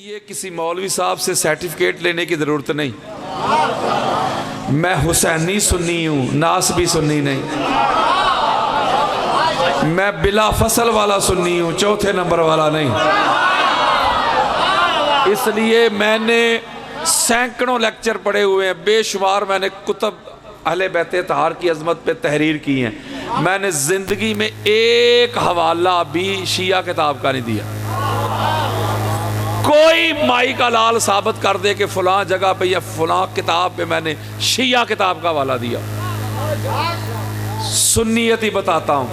लिए किसी मौलवी साहब से सर्टिफिकेट लेने की ज़रूरत नहीं। मैं हुसैनी सुन्नी हूँ, नासबी सुन्नी नहीं। मैं बिला फसल वाला सुन्नी हूँ, चौथे नंबर वाला नहीं। इसलिए मैंने सैकड़ों लेक्चर पढ़े हुए हैं, बेशुमार मैंने कुतब अहले बैत तहार की अजमत पे तहरीर की हैं। मैंने ज़िंदगी में एक हवाला भी शिया किताब का नहीं दिया। कोई माई का लाल साबित कर दे कि फलां जगह पे या फलां किताब पे मैंने शिया किताब का हवाला दिया। सुन्नियत ही बताता हूँ,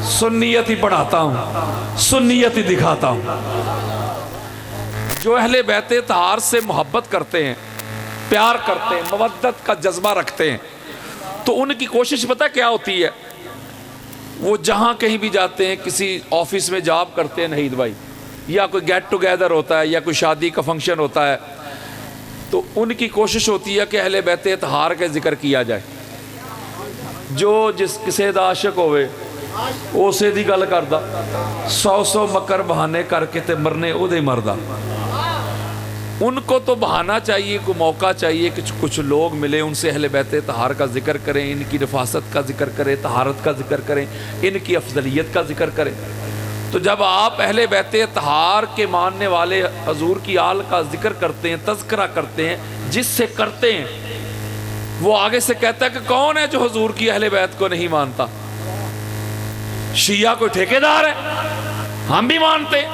सुन्नियत ही पढ़ाता हूँ, सुन्नियत ही दिखाता हूँ। जो अहले बैत तहार से मोहब्बत करते हैं, प्यार करते हैं, मवद्दत का जज्बा रखते हैं, तो उनकी कोशिश पता क्या होती है? वो जहाँ कहीं भी जाते हैं, किसी ऑफिस में जॉब करते हैं नहीद भाई, या कोई गेट टुगेदर होता है या कोई शादी का फंक्शन होता है, तो उनकी कोशिश होती है कि अहले बैत तहार के जिक्र किया जाए। जो जिस किसी दा आशिक होवे उसे दी गल करदा, 100 मकर बहाने करके ते मरने उदे मरदा। उनको तो बहाना चाहिए, कोई मौका चाहिए कि कुछ लोग मिले, उनसे अहले बैत तहार का जिक्र करें, इनकी नफासत का जिक्र करें, तहारत का जिक्र करें, इनकी अफजलियत का जिक्र करें। तो जब आप अहले बैत तहार के मानने वाले हजूर की आल का जिक्र करते हैं, तज़किरा करते हैं, जिससे करते हैं, वो आगे से कहता है कि कौन है जो हजूर की अहले बैत को नहीं मानता? शिया कोई ठेकेदार है? हम भी मानते।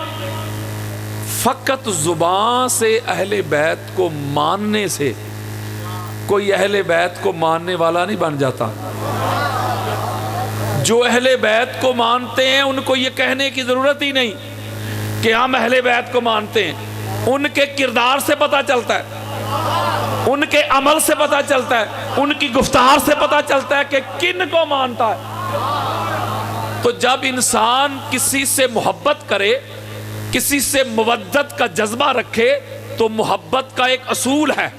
फ़कत ज़ुबान से अहले बैत को मानने से कोई अहले बैत को मानने वाला नहीं बन जाता। जो अहले बैत को मानते हैं उनको ये कहने की ज़रूरत ही नहीं कि हम अहले बैत को मानते हैं। उनके किरदार से पता चलता है, उनके अमल से पता चलता है, उनकी गुफ्तार से पता चलता है कि किन को मानता है। तो जब इंसान किसी से मोहब्बत करे, किसी से मवद्दत का जज्बा रखे, तो मोहब्बत का एक असूल है,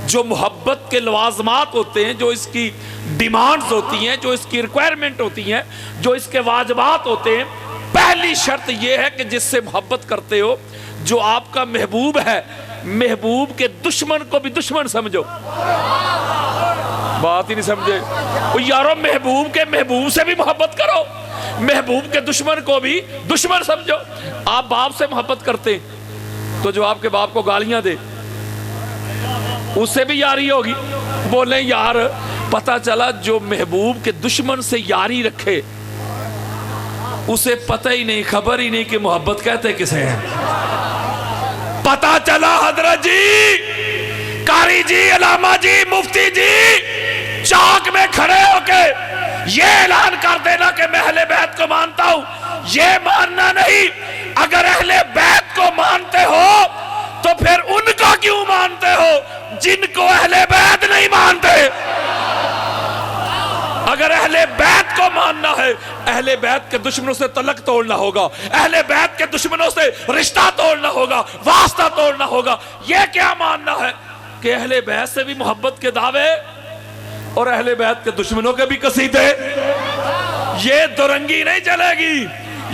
जो मोहब्बत के लवाजमात होते हैं, जो इसकी डिमांड्स होती हैं, जो इसकी रिक्वायरमेंट होती हैं, जो इसके वाजबात होते हैं। पहली शर्त यह है कि जिससे मोहब्बत करते हो, जो आपका महबूब है, महबूब के दुश्मन को भी दुश्मन समझो। बात ही नहीं समझे वो यारो, महबूब के महबूब से भी मोहब्बत करो, महबूब के दुश्मन को भी दुश्मन समझो। आप बाप से मोहब्बत करते तो जो आपके बाप को गालियां दे उससे भी यारी होगी। बोले यार, पता चला जो महबूब के दुश्मन से यारी रखे उसे पता ही नहीं, खबर ही नहीं कि मोहब्बत कहते किसे हैं। पता चला हजरत जी, कारी जी, अलामा जी, मुफ्ती जी चौक में खड़े होके ये ऐलान कर देना कि मैं अहले बैत को मानता हूं, ये मानना नहीं। अगर अहले बैत को मानते हो तो फिर उनको क्यों मानते हो जिनको अहले बैत नहीं मानते? अगर अहले बैत को मानना है, अहले बैत के दुश्मनों से तलक तोड़ना होगा, अहले बैत के दुश्मनों से रिश्ता तोड़ना होगा, वास्ता तोड़ना होगा। यह क्या मानना है कि अहले बैत से भी मोहब्बत के दावे और अहले बैत के दुश्मनों के भी कसीदे। ये दुरंगी नहीं चलेगी,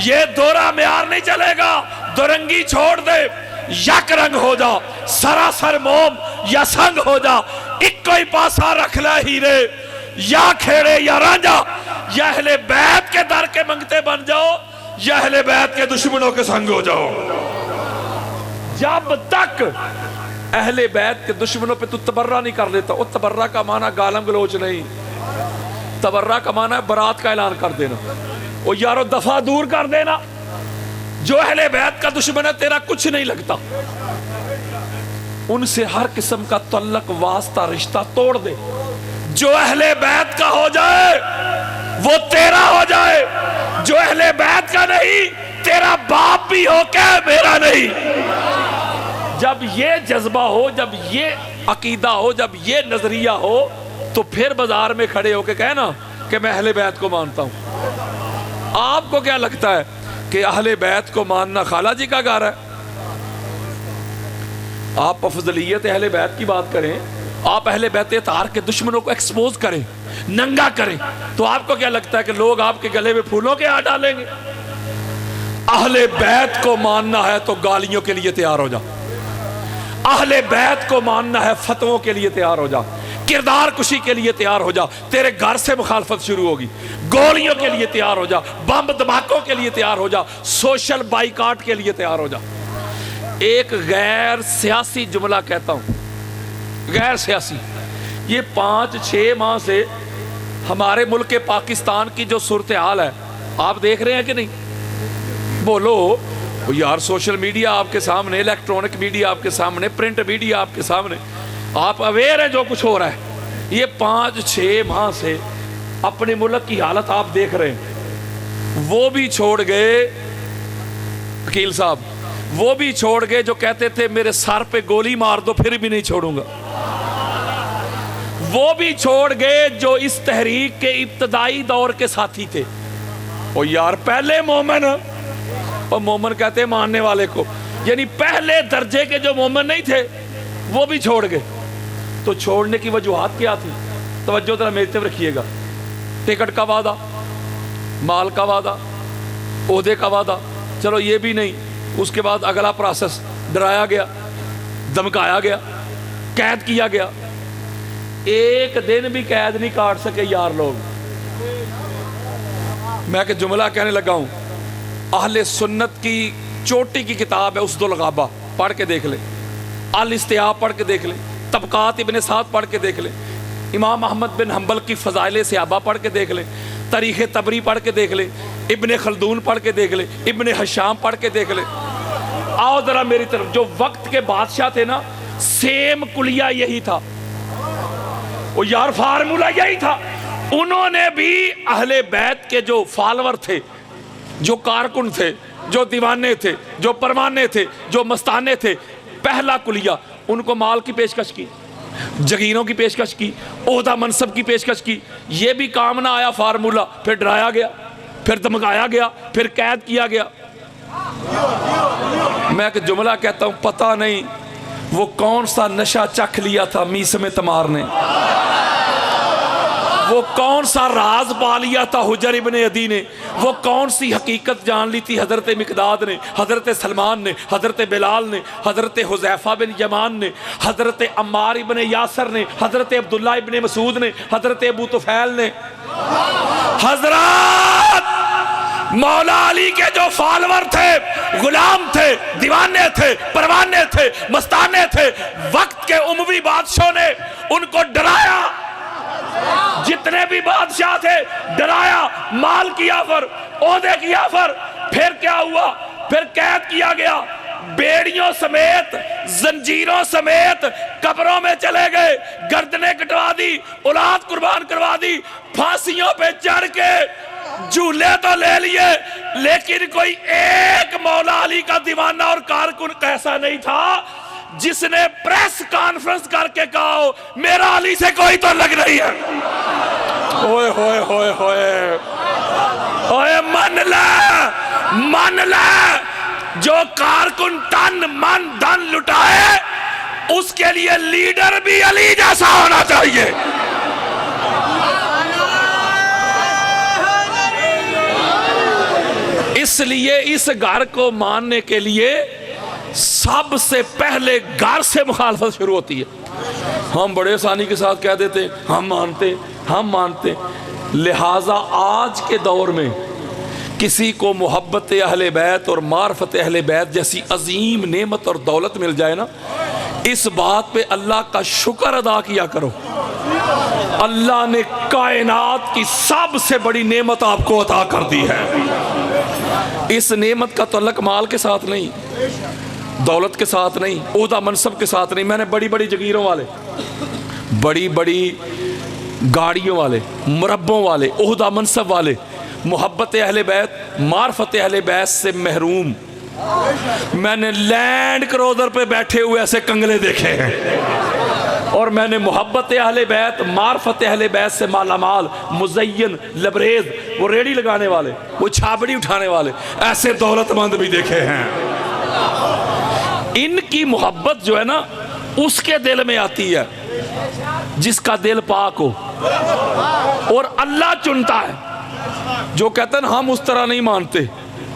ये दोहरा म्यार नहीं चलेगा। दुरंगी छोड़ दे, यक रंग हो जा, सरासर मोम या संग हो जा, इक्को ही पासा रख ले हीरे, या खेड़े या रांझा, या अहले बैत के दर के मंगते बन जाओ, या अहले बैत के दुश्मनों के संग हो जाओ। जब तक अहले बैत के दुश्मनों पे तू तबर्रा नहीं कर लेता, वो तबर्रा का माना गालम गलोच नहीं, तबर्रा का माना है बरात का ऐलान कर देना, वो यारो दफा दूर कर देना। जो अहले बैत का दुश्मन है तेरा कुछ नहीं लगता, उनसे हर किस्म का तल्लक वास्ता रिश्ता तोड़ दे। जो अहले बैत का हो जाए वो तेरा हो जाए, जो अहले बैत का नहीं तेरा बाप भी हो क्या मेरा नहीं। जब ये जज्बा हो, जब ये अकीदा हो, जब ये नजरिया हो, तो फिर बाजार में खड़े होके कहना कि मैं अहले बैत को मानता हूं। आपको क्या लगता है कि अहले बैत को मानना खाला जी का घर है? आप अफजलियत अहले बैत की बात करें, आप अहले बैत तहार के दुश्मनों को एक्सपोज करें, नंगा करें, तो आपको क्या लगता है कि लोग आपके गले में फूलों के हाथ डालेंगे? अहले बैत को मानना है तो गालियों के लिए तैयार हो जा। अहले बैत को मानना है फतवों के लिए तैयार हो जा, किरदार कुशी के लिए तैयार हो जा। तेरे घर से मुखालफत शुरू होगी। गोलियों के लिए तैयार हो जा, बम धमाकों के लिए तैयार हो जा, सोशल बाइकाट के लिए तैयार हो जा। एक गैर सियासी जुमला कहता हूं, गैर सियासी। ये 5-6 माह से हमारे मुल्क के पाकिस्तान की जो सूरत हाल है आप देख रहे हैं कि नहीं? बोलो यार, सोशल मीडिया आपके सामने, इलेक्ट्रॉनिक मीडिया आपके सामने, प्रिंट मीडिया आपके सामने, आप अवेयर हैं जो कुछ हो रहा है। ये 5-6 माह से अपने मुल्क की हालत आप देख रहे हैं। वो भी छोड़ गए वकील साहब, वो भी छोड़ गए जो कहते थे मेरे सर पे गोली मार दो फिर भी नहीं छोड़ूंगा। वो भी छोड़ गए जो इस तहरीक के इब्तदाई दौर के साथी थे। और यार पहले मोमिन, और मोमिन कहते मानने वाले को, यानी पहले दर्जे के जो मोमिन नहीं थे वो भी छोड़ गए। तो छोड़ने की वजूहात क्या थी? तवज्जो जरा मेरी तरफ रखिएगा। टिकट का वादा, माल का वादा, ओहदे का वादा, चलो ये भी नहीं। उसके बाद अगला प्रोसेस, डराया गया, धमकाया गया, कैद किया गया। एक दिन भी कैद नहीं काट सके यार लोग। मैं कि जुमला कहने लगा हूं, अहले सुन्नत की चोटी की किताब है उसदुल गाबा, पढ़ के देख ले। अल इस्तियाब पढ़ के देख ले। तबकात इब्न साद पढ़ के देख ले। इमाम अहमद बिन हंबल की फ़ज़ाइल सहाबा पढ़ के देख ले। तारीख़ तबरी पढ़ के देख ले। इब्न खल्दून पढ़ के देख ले। इब्न हशाम पढ़ के देख ले। आओ ज़रा मेरी तरफ। जो वक्त के बादशाह थे ना, सेम कुलिया यही था, वो यार फार्मूला यही था। उन्होंने भी अहले बैत के जो फॉलोअर थे, जो कारकुन थे, जो दीवाने थे, जो परवाने थे, जो मस्ताने थे, पहला कुलिया उनको माल की पेशकश की, जगीरों की पेशकश की, ओहदा मनसब की पेशकश की। ये भी काम ना आया फार्मूला, फिर डराया गया, फिर धमकाया गया, फिर कैद किया गया। मैं एक जुमला कहता हूं, पता नहीं वो कौन सा नशा चख लिया था मीस में तमार ने, वो कौन सा राज पा लिया था हुजर इब्ने अदी ने, वो कौन सी हकीकत जान ली थी हजरत मिकदाद ने, हजरत सलमान ने, हजरत बिलाल ने, हजरत हुज़ैफा बिन यमान ने, हजरत अम्मार इब्ने यासर ने, हजरत अब्दुल्ला इब्ने मसूद ने, हजरत अबू तुफैल ने। हजरत मौला अली के जो फॉलोअर थे, गुलाम थे, दीवाने थे, परवाने थे, मस्ताने थे, वक्त के उमवी बादशाहों ने उनको डराया। जितने भी बादशाह थे डराया, माल की ऑफर, ओहदे की ऑफर। फिर क्या हुआ? फिर कैद किया गया, बेड़ियों समेत, जंजीरों समेत कब्रों में चले गए, गर्दनें कटवा दी, औलाद कुर्बान करवा दी, फांसियों पे चढ़ के झूले तो ले लिए, लेकिन कोई एक मौला अली का दीवाना और कारकुन ऐसा नहीं था जिसने प्रेस कॉन्फ्रेंस करके कहा मेरा अली से कोई तो लग रही है। ओए होए होए होए ओए, मन ले, जो कारकुन तन मन धन लुटाए उसके लिए लीडर भी अली जैसा होना चाहिए। इसलिए इस घर को मानने के लिए सबसे पहले घर से मुखालफत शुरू होती है। हम बड़े आसानी के साथ कह देते हम मानते। लिहाजा आज के दौर में किसी को मोहब्बत अहले बैत और मार्फत अहले बैत जैसी अजीम नेमत और दौलत मिल जाए ना, इस बात पे अल्लाह का शुक्र अदा किया करो। अल्लाह ने कायनात की सबसे बड़ी नेमत आपको अता कर दी है। इस नेमत का तल्लक माल के साथ नहीं, दौलत के साथ नहीं, ओहदा मनसब के साथ नहीं। मैंने बड़ी बड़ी जगीरों वाले, बड़ी बड़ी गाड़ियों वाले, मुरब्बों वाले, ओहदा मनसब वाले, मोहब्बत अहले बैत, मार्फत अहले बैत से महरूम, मैंने लैंड क्रूज़र पे बैठे हुए ऐसे कंगले देखे हैं। और मैंने मोहब्बत अहले बैत, मार्फत अहले बैत से मालामाल, मुज़य्यन, लबरेज, वो रेडी लगाने वाले, वो छाबड़ी उठाने वाले, ऐसे दौलतमंद भी देखे हैं। इनकी मोहब्बत जो है ना, उसके दिल में आती है जिसका दिल पाक हो। और अल्लाह चुनता है। जो कहते हैं हम उस तरह नहीं मानते,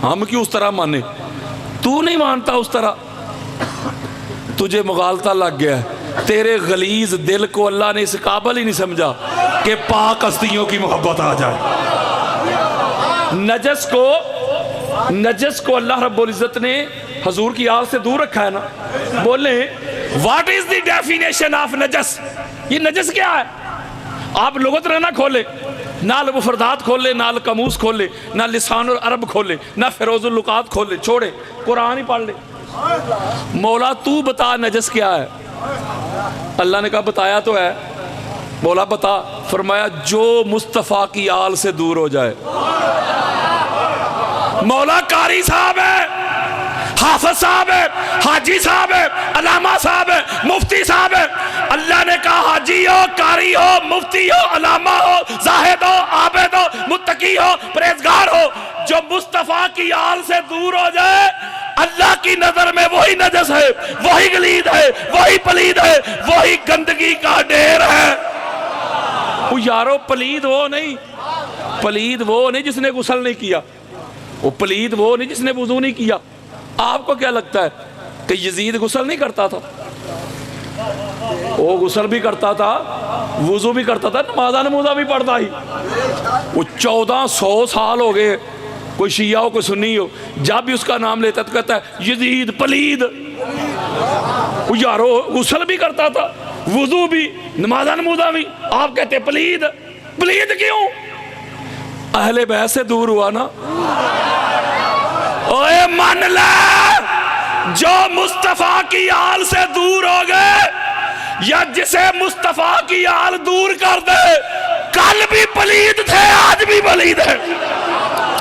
हम क्यों उस तरह माने? तू नहीं मानता उस तरह, तुझे मुगालता लग गया है। तेरे गलीज दिल को अल्लाह ने इस काबिल ही नहीं समझा कि पाक हस्तियों की मोहब्बत आ जाए। नजस को अल्लाह रब्बुल इज्जत ने हजूर की आल से दूर रखा है ना। बोले what is the definition of नजस? ये नजस क्या है? आप लुगत ना खोले, ना मुफरदात खोले, ना कमूस खोले, ना लिसानुल अरब खोले, ना फिरोजुल लुकात खोले, छोड़े कुरान ही पढ़ ले। मौला तू बता नजस क्या है? अल्लाह ने कहा बताया तो है। मौला बता। फरमाया जो मुस्तफ़ा की आल से दूर हो जाए। मौला कारी साहब है, हाफिज साहब है, हाजी साहब है, अलामा साहब है, मुफ्ती साहब है। अल्लाह ने कहा हाजी हो, कारी हो, मुफ्ती हो, अलामा हो, जाहिद हो, आबिद हो, मुत्तकी हो, परहेजगार हो, जो मुस्तफा की आल से दूर हो जाए अल्लाह की नजर में वही नजस है, वही गलीद है, वही पलीद है, वही गंदगी का ढेर है। वो यारो पलीद वो नहीं, पलीद वो नहीं जिसने गुस्ल नहीं किया, वो पलीद वो नहीं जिसने वुजू नहीं किया। आपको क्या लगता है कि यजीद गुस्ल नहीं करता था? वो गुस्ल भी करता था, वुजू भी करता था, नमाज़ा नमूज़ा भी पढ़ता ही। वो 1400 साल हो गए, कोई शिया हो कोई सुन्नी हो, जब भी उसका नाम लेता तो कहता है यजीद पलीद। वो यारो गुस्ल भी करता था, वुजू भी, नमाज़ा नमूज़ा भी, आप कहते पलीद। पलीद क्यों? अहले बैत से दूर हुआ ना। ओए मान ले, जो मुस्तफा की आल से दूर हो गए या जिसे मुस्तफा की आल दूर कर दे, कल भी पलीद थे आज भी पलीद है।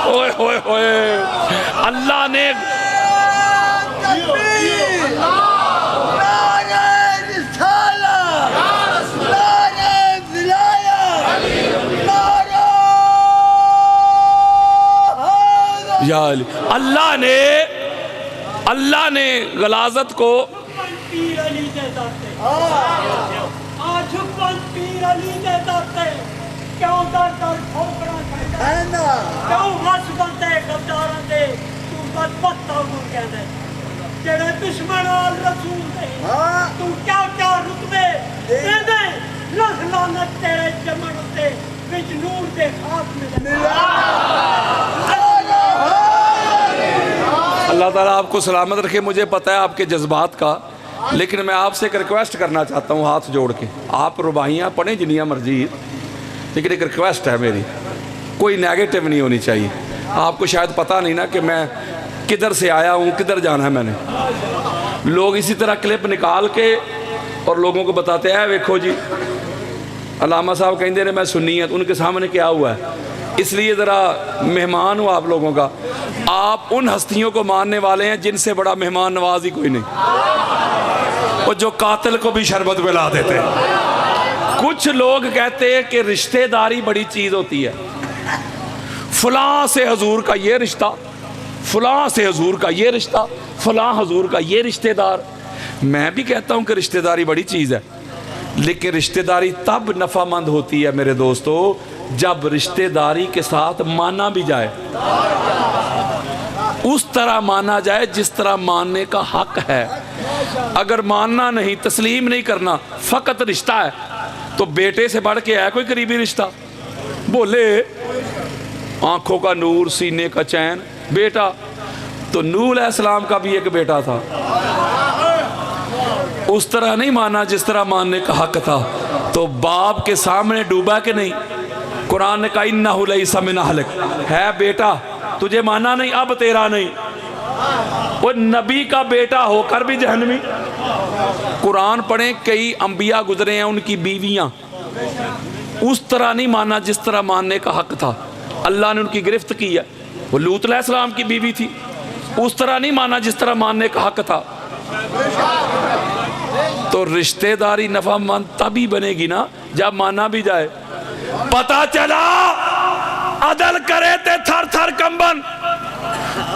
ओए होए होए, अल्लाह ने अल्लाह ने गलाजत को पीर अली दे दाते आज पीर अली दे दाते क्यों दर दर ठोकरा खांदा है ना, क्यों हस बनते गद्दारां दे तू बस पत्ता गुर कहंदे जेड़े दुश्मन आल रसूल दे तू क्या क्या रुतबे देंदे लख लानत तेरे जमन ते विच नूर दे खात्मे अल्लाह ताला आपको सलामत रखे। मुझे पता है आपके जज्बात का, लेकिन मैं आपसे एक रिक्वेस्ट करना चाहता हूँ हाथ जोड़ के। आप रुबाइयाँ पढ़ें जिनिया मर्जी, लेकिन एक रिक्वेस्ट है मेरी, कोई नेगेटिव नहीं होनी चाहिए। आपको शायद पता नहीं ना कि मैं किधर से आया हूँ, किधर जाना है मैंने। लोग इसी तरह क्लिप निकाल के और लोगों को बताते हैं वेखो जी अलामा साहब कहते हैं मैं सुन्नी, उनके सामने क्या हुआ है। इसलिए ज़रा मेहमान हो आप लोगों का। आप उन हस्तियों को मानने वाले हैं जिनसे बड़ा मेहमान नवाज ही कोई नहीं, और जो कातिल को भी शरबत पिला देते हैं। कुछ लोग कहते हैं कि रिश्तेदारी बड़ी चीज़ होती है, फलां से हजूर का ये रिश्ता, फलां से हजूर का ये रिश्ता, फलां हजूर का ये रिश्तेदार। मैं भी कहता हूँ कि रिश्तेदारी बड़ी चीज़ है, लेकिन रिश्तेदारी तब नफ़ामंद होती है मेरे दोस्तों जब रिश्तेदारी के साथ माना भी जाए, उस तरह माना जाए जिस तरह मानने का हक है। अगर मानना नहीं, तस्लीम नहीं करना, फ़कत रिश्ता है, तो बेटे से बढ़ के है कोई करीबी रिश्ता? बोले आंखों का नूर, सीने का चैन, बेटा तो नूह अलैहिस्सलाम का भी एक बेटा था। उस तरह नहीं माना जिस तरह मानने का हक था। तो बाप के सामने डूबा कि नहीं? कुरान ने कहा इन्नहु लैसा मिन अहलिक, है बेटा तुझे माना नहीं, अब तेरा नहीं। वो नबी का बेटा होकर भी जहन्नमी। कुरान पढ़े, कई अंबिया गुजरे हैं, उनकी बीवियां उस तरह नहीं माना जिस तरह मानने का हक था। अल्लाह ने उनकी गिरफ्त की है। वो लूत अलैहिस्सलाम की बीवी थी, उस तरह नहीं माना जिस तरह मानने का हक था। तो रिश्तेदारी नफामंद तभी बनेगी ना जब माना भी जाए। पता चला अदल करे ते थर थर कंबन,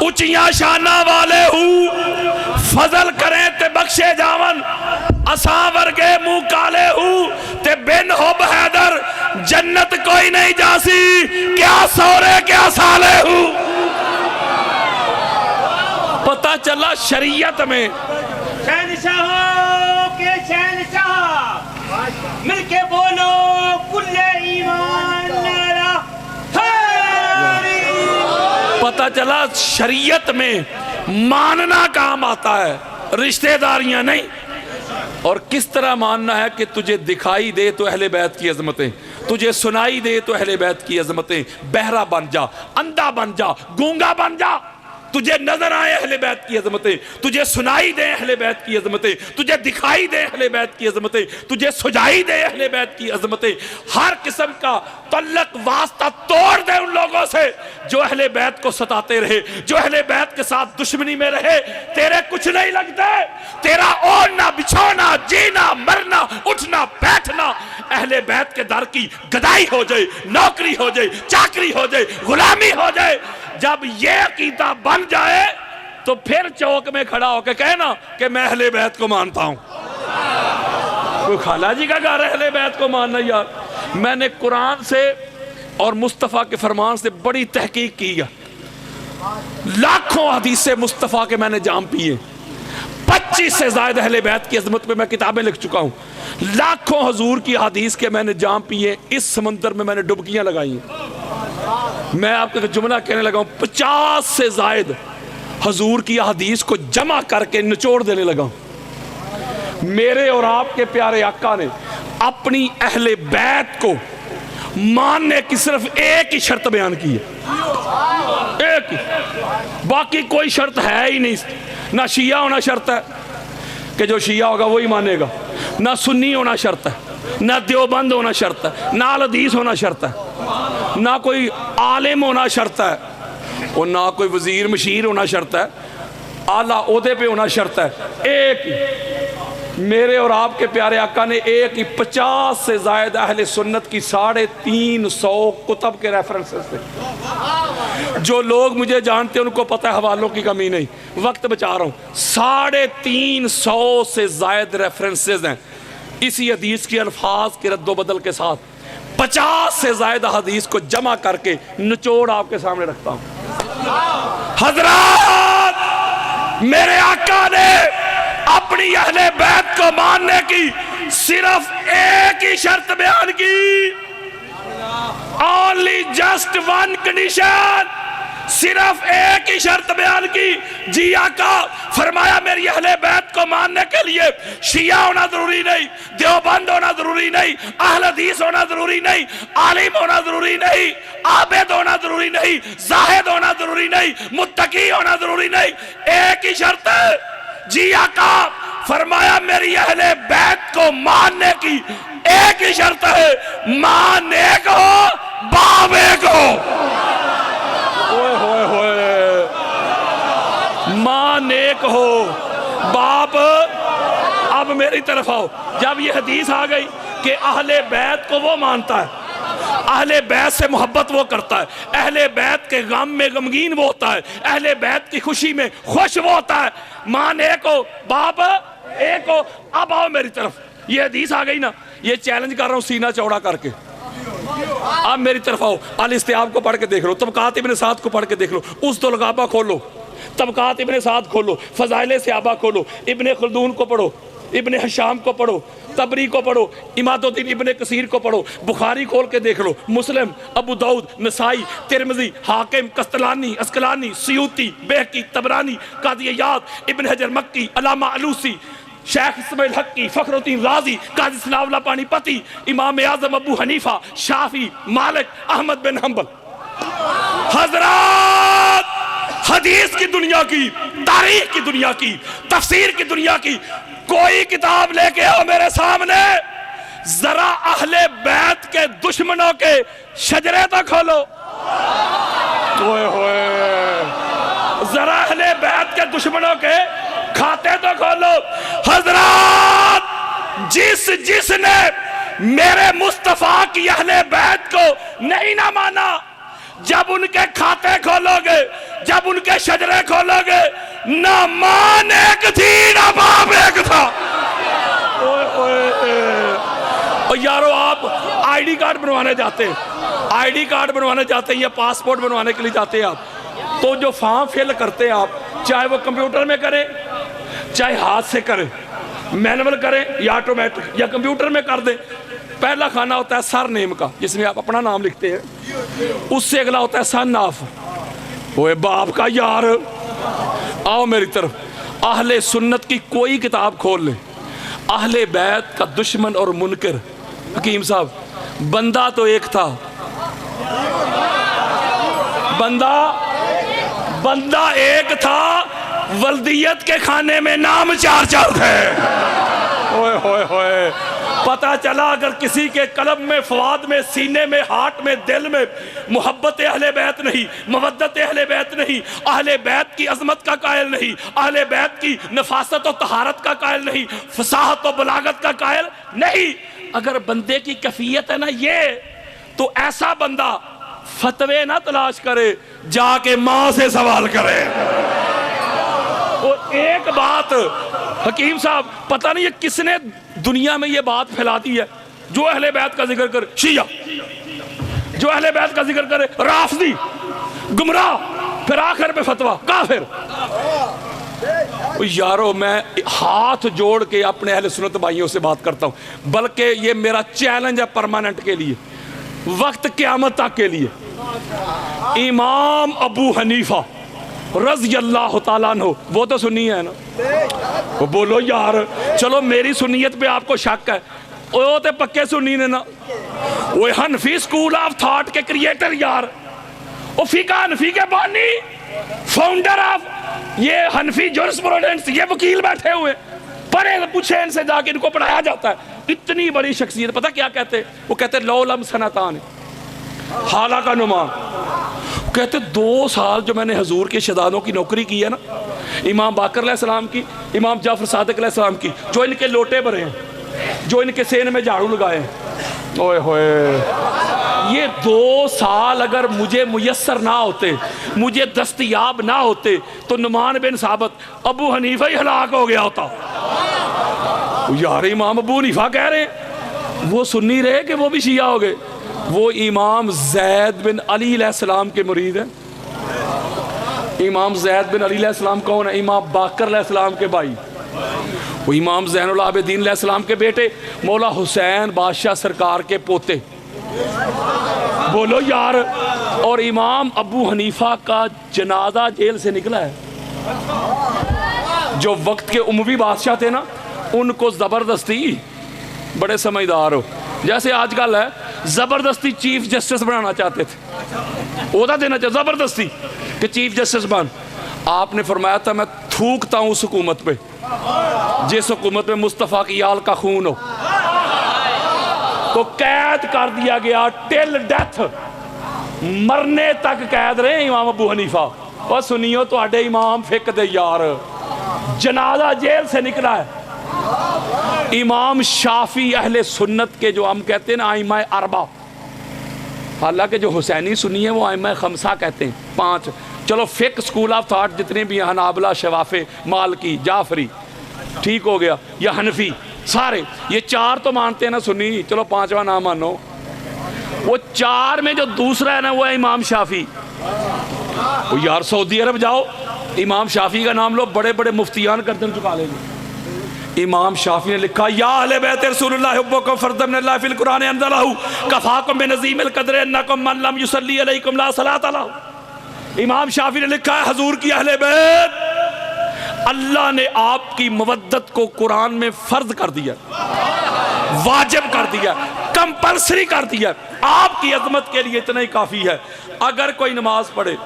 उचिया शाना वाले हूँ फजल करे ते बख्शे जावन, असा वर्गे मुंह काले हूँ ते बिन हुब हैदर जन्नत कोई नहीं जासी, क्या सौरे क्या साले हूँ। पता चला शरीयत में शहनशाहों के शहनशाह मिलके बोलो कुल्ले ईमान नारा हैरी। पता चला शरीयत में मानना काम आता है, रिश्तेदारियां नहीं। और किस तरह मानना है कि तुझे दिखाई दे तो अहले बैत की अजमतें, तुझे सुनाई दे तो अहले बैत की अजमतें। बहरा बन जा, अंधा बन जा, गूंगा बन जा, तुझे नजर आए अहले बैत की अजमतें, तुझे सुनाई दे अहले बैत की अजमतें, तुझे दिखाई दे अहले बैत की अजमतें, तुझे सुझाई दे अहले बैत की अजमतें। हर किस्म का तल्लक वास्ता तोड़ दे उन लोगों से जो अहले बैत को सताते रहे, जो अहले बैत के साथ दुश्मनी में रहे। तेरे कुछ नहीं लगते, तेरा ओढ़ना बिछोना, जीना मरना, उठना बैठना अहले बैत के दर की गदाई हो जाए, नौकरी हो जाए, चाकरी हो जाए, गुलामी हो जाए। जब ये अकीदा बन जाए तो फिर चौक में खड़ा होकर कहना कि मैं अहले बैत को मानता हूं। कोई खाला जी का घर अहले बैत को मानना। यार मैंने कुरान से और मुस्तफ़ा के फरमान से बड़ी तहकीक की है, लाखों हदीस से मुस्तफ़ा के मैंने जाम पिए, 25 से ज्यादा अहले बैत की अजमत पे मैं किताबें लिख चुका हूं, लाखों हजूर की हदीस के मैंने जाम पिए। इस समंदर में मैंने डुबकियां लगाई हैं। मैं आपको जुमला कहने लगा हूं, 50 से ज्यादा हजूर की हदीस को जमा करके निचोड़ देने लगा हूं। मेरे और आपके प्यारे आका ने अपनी अहले बैत को मानने की सिर्फ एक ही शर्त बयान की है, एक ही, बाकी कोई शर्त है ही नहीं। ना शिया होना शर्त है कि जो शिया होगा वही मानेगा, ना सुन्नी होना शर्त है, ना देवबंद होना शर्त है, ना अल हदीस होना शर्त है, ना कोई आलिम होना शर्त है, और ना कोई वजीर मशीर होना शर्त है, आला ओहदे पे होना शर्त है। एक ही मेरे और आपके प्यारे आका ने एक ही 50 से ज्यादा अहले सुन्नत की 350 कुतब के रेफरेंसेस थे। जो लोग मुझे जानते हैं उनको पता है हवालों की कमी नहीं, वक्त बचा रहा हूं। 350 से ज्यादा रेफरेंसेस हैं इसी हदीस के अल्फाज के रद्दो बदल के साथ। 50 से ज्यादा हदीस को जमा करके निचोड़ आपके सामने रखता हूं। हजरात, मेरे आका ने अपनी अहले बैत को मानने की सिर्फ एक ही शर्त बयान की, ओनली जस्ट वन कंडीशन, सिर्फ एक ही शर्त बयान की। जी आका फरमाया मेरी अहले बैत को मानने के लिए शिया होना जरूरी नहीं, देवबंद होना जरूरी नहीं, अहल हदीस होना जरूरी नहीं, आलिम होना जरूरी नहीं, आबिद होना जरूरी नहीं, जाहिद होना जरूरी नहीं, मुत्तकी होना जरूरी नहीं, एक ही शर्त है। जी आका फरमाया मेरी अहले बैत को मानने की एक ही शर्त है, मां नेक हो, बाप एक हो। ओए होए होए, मां नेक हो, बाप। अब मेरी तरफ आओ। जब ये हदीस आ गई कि अहले बैत को वो मानता है, अहले बैत से मोहब्बत वो करता है, अहले बैत के गम में गमगीन वो होता है, अहले बैत की खुशी में खुश वो होता है, मां एक हो, बाप एक हो। अब आओ मेरी तरफ, ये हदीस आ गई ना, ये चैलेंज कर रहा हूं सीना चौड़ा करके। अब मेरी तरफ आओ, अल इस्तिआब को पढ़ के देख लो, तबकात इब्ने साद को पढ़ के देख लो, उस दुलगाबा खोलो, तबकात इब्ने साद खोलो, फजाइले सहाबा खोलो, इब्ने खल्दून को पढ़ो, इब्ने हशाम को पढ़ो, तबरी को पढ़ो, इमादुद्दीन इब्ने कसीर को पढ़ो, बुखारी खोल के देख लो, मुस्लिम, अबू दाऊद, नसाई, तिरमिजी, हाकिम, कस्तलानी, अस्कलानी, सियूती, बेहकी, तबरानी, कादी इयाद, इब्न हजर मक्की, अलामा अलूसी, शेख इस्माइल हक्की, फखरुद्दीन राजी, काजी सनाउल्लाह पानीपति, इमाम आजम अबू हनीफा, शाफी, मालिक, अहमद बिन हंबल। हजरात, हदीस की दुनिया की, तारीख की दुनिया की, तफसीर की दुनिया की कोई किताब लेके आओ मेरे सामने, जरा अहले बैत के दुश्मनों के शजरे तो खोलो। ओए होए, जरा अहले बैत के दुश्मनों के खाते तो खोलो। हजरात, जिसने मेरे मुस्तफा की अहले बैत को नहीं ना माना, जब उनके खाते खोलोगे, जब उनके शजरे खोलोगे, ना मान एक थी ना बाप एक था। और यारो, आप आईडी कार्ड बनवाने जाते हैं, आईडी कार्ड बनवाने जाते हैं या पासपोर्ट बनवाने के लिए जाते हैं आप, तो जो फॉर्म फिल करते हैं आप चाहे वो कंप्यूटर में करे, चाहे हाथ से करे, मैनुअल करें या ऑटोमेटिक या कंप्यूटर में कर दें। पहला खाना होता है सर नेम का, जिसमें आप अपना नाम लिखते हैं। उससे अगला होता है सन ऑफ। ओए बाप का यार, आओ मेरी तरफ। अहले सुन्नत की कोई किताब खोल ले, अहले बैत का दुश्मन और मुनकर। हकीम साहब, बंदा तो एक था, बंदा एक था, वल्दियत के खाने में नाम चार चार थे। ओए होए होए, पता चला अगर किसी के कल्ब में, फवाद में, सीने में, हार्ट में, दिल में मोहब्बत अहले बैत नहीं, मवद्दत अहले बैत नहीं, अहले बैत की अजमत का कायल नहीं, अहले बैत की नफासत और तहारत का कायल नहीं, फसाहत और बलागत का कायल नहीं, अगर बंदे की कैफियत है ना ये, तो ऐसा बंदा फतवे ना तलाश करे, जाके मां से सवाल करे। और एक बात हकीम साहब, पता नहीं ये किसने दुनिया में ये बात फैला दी है, जो अहले बैत का जिक्र करे शिया, जो अहले बैत का जिक्र करे राफदी, गुमराह, फिर आखिर पे फतवा काफिर। यारो, मैं हाथ जोड़ के अपने अहले सुन्नत भाइयों से बात करता हूं, बल्कि ये मेरा चैलेंज है परमानेंट के लिए, वक्त क़यामत तक के लिए। इमाम अबू हनीफा रज़ी अल्लाह तआला अन्हु, वो तो सुन्नी है ना, वो बोलो यार, चलो मेरी सुन्नियत पे आपको शक है, वो तो पक्के सुन्नी ने ना। वो हनफी स्कूल ऑफ थॉट के क्रिएटर यार, वो फिका हनफी के बानी, फाउंडर ऑफ ये हनफी जुरिस्प्रूडेंस, ये वकील बैठे हुए, पढ़े पूछे इनसे, जाके इनको पढ़ाया जाता है। इतनी बड़ी शख्सियत, पता क्या कहते, वो कहते लौलम सनतान हाला का नुमान, कहते 2 साल जो मैंने हजूर के शहजादों की नौकरी की है ना, इमाम बाकर अलैहिस्सलाम की, इमाम जाफर सादिक अलैहिस्सलाम की, जो इनके लोटे भरे हैं, जो इनके सेन में झाड़ू लगाए हैं, ओए होए, ये 2 साल अगर मुझे मुयस्सर ना होते, मुझे दस्तयाब ना होते, तो नुमान बिन साबित अबू हनीफा ही हलाक हो गया होता। यार, इमाम अबू हनीफा कह रहे हैं, वो सुन्नी रहे कि वो भी शिया हो गए। वो इमाम ज़ैद बिन अली अलैहिस्सलाम के मुरीद हैं। इमाम ज़ैद बिन अली अलैहिस्सलाम कौन है? इमाम बाकर अलैहिस्सलाम के भाई, वो इमाम ज़ैनुल आबिदीन अलैहिस्सलाम के बेटे, मौला हुसैन बादशाह सरकार के पोते। बोलो यार। और इमाम अबू हनीफा का जनाजा जेल से निकला है। जो वक्त के उमवी बादशाह थे ना, उनको ज़बरदस्ती, बड़े समझदार हो, जैसे आजकल है, ज़बरदस्ती चीफ जस्टिस बनाना चाहते थे, ओहदा देना चाहिए ज़बरदस्ती कि चीफ जस्टिस बन। आपने फरमाया था मैं थूकता हूँ उस हुकूमत पे जिस हुकूमत में मुस्तफ़ा की आल का खून हो। तो कैद कर दिया गया टिल डेथ, मरने तक कैद रहे इमाम अबू हनीफा। और सुनियो तो आडे इमाम फिक दे यार, जनाजा जेल से निकला है। इमाम शाफी अहले सुन्नत के, जो हम कहते हैं ना आइमा अरबा, हालांकि जो हुसैनी सुन्नी है वो आइमा खमसा कहते हैं, 5। चलो फिक स्कूल ऑफ थॉट जितने भी हनाबला, शवाफे, मालकी, जाफरी, ठीक हो गया, या हनफी, सारे ये 4 तो मानते हैं ना सुन्नी, चलो 5वां ना मानो। वो 4 में जो दूसरा है ना, वो है इमाम शाफी। वो यार सऊदी अरब जाओ, इमाम शाफी का नाम लो, बड़े बड़े मुफ्तियान गर्दन झुका लेंगे। इमाम शाफी ने लिखा, या अहले बैत रसूलुल्लाह हुब्बुकुम फर्दन मिनल्लाह फिल कुरान अंज़लहु कफ़ाकुम बिनज़ीमिल क़द्र अन्नकुम मन लम युसल्ली अलैकुम ला सलात लहु। इमाम शाफी ने लिखा है, हजूर की अहले बैत, अल्लाह ने आपकी मवद्दत को कुरान में फर्ज कर दिया, वाजिब कर दिया, कंपल्सरी कर दिया। आपकी अजमत के लिए इतना ही काफ़ी है। अगर कोई नमाज पढ़े,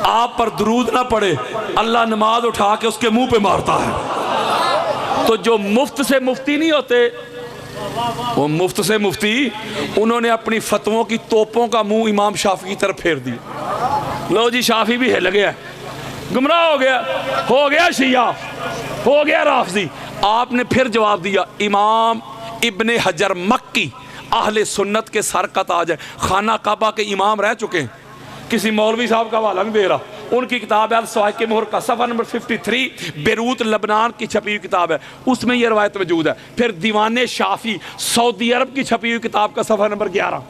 आप पर दुरूद ना पढ़े, अल्लाह नमाज उठा के उसके मुंह पे मारता है। तो जो मुफ्त से मुफ्ती नहीं होते, वो मुफ्त से मुफ्ती, उन्होंने अपनी फतवों की तोपों का मुंह इमाम शाफी की तरफ फेर दिया। लो जी, शाफी भी हिल गया, गुमराह हो गया शिया, हो गया राफजी। आपने फिर जवाब दिया, इमाम इब्ने हजर मक्की अहले सुन्नत के सर का ताज है, खाना काबा के इमाम रह चुके हैं। किसी मौलवी साहब का हवाला नहीं दे रहा, उनकी किताब है सवाइक के मोहर का, सफ़ा नंबर 53, बेरूत लबनान की छपी हुई किताब है, उसमें यह रवायत मौजूद है। फिर दीवाने शाफी सऊदी अरब की छपी हुई किताब का सफ़ा नंबर 11।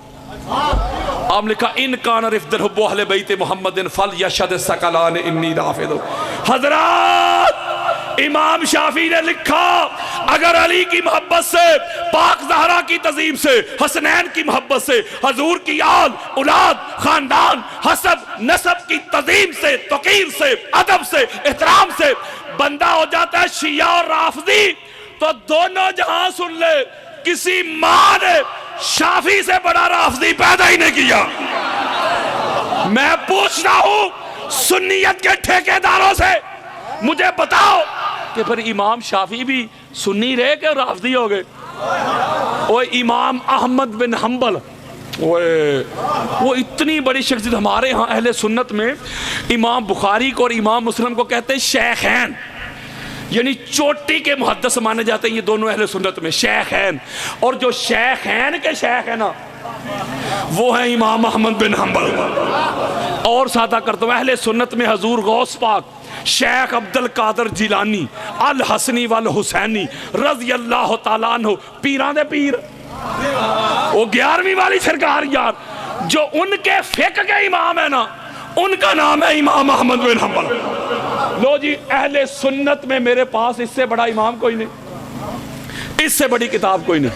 आप लिखा इन कान रिफ्दर हुब्बु अहले बैत मोहम्मद फल यशद सकलान इन्नी राफिद। हजरत इमाम शाफी ने लिखा अगर अली की मोहब्बत से, पाक ज़हरा की तज़ीम से, हसनैन की मोहब्बत से, हजूर की आल औलाद खानदान हसब नसब की तज़ीम से, तौक़ीर से, अदब से, एहतराम से बंदा हो जाता है शिया और राफदी, तो दोनों जहां सुन ले किसी मां ने शाफी से बड़ा राफदी पैदा ही नहीं किया। मैं पूछता हूं सुन्नियत के ठेकेदारों से, मुझे बताओ कि फिर इमाम शाफी भी सुन्नी रहे कि राफदी हो गए? वो इमाम अहमद बिन हम्बल, वो इतनी बड़ी शख्सियत, हमारे यहाँ अहले सुन्नत में इमाम बुखारी को और इमाम मुस्लिम को कहते हैं शेखैन, यानी चोटी के मुहद्दिस माने जाते हैं ये दोनों अहले सुन्नत में, शेखैन। और जो शेखैन के शेख है ना वो है इमाम अहमद बिन हम्बल। और सादा करता हूँ अहले सुन्नत में हजूर गौस पाक शेख अब्दुल कादर जिलानी अल हसनी वल हुसैनी रज़ी अल्लाह तआला अन्हु पीरां दे पीर, वो 11वीं वाली सरकार यार, जो उनके फिक़्ह के इमाम है ना उनका नाम है इमाम अहमद बिन हम्बल। लो जी अहले सुन्नत में मेरे पास इससे बड़ा इमाम कोई नहीं, इससे बड़ी किताब कोई नहीं।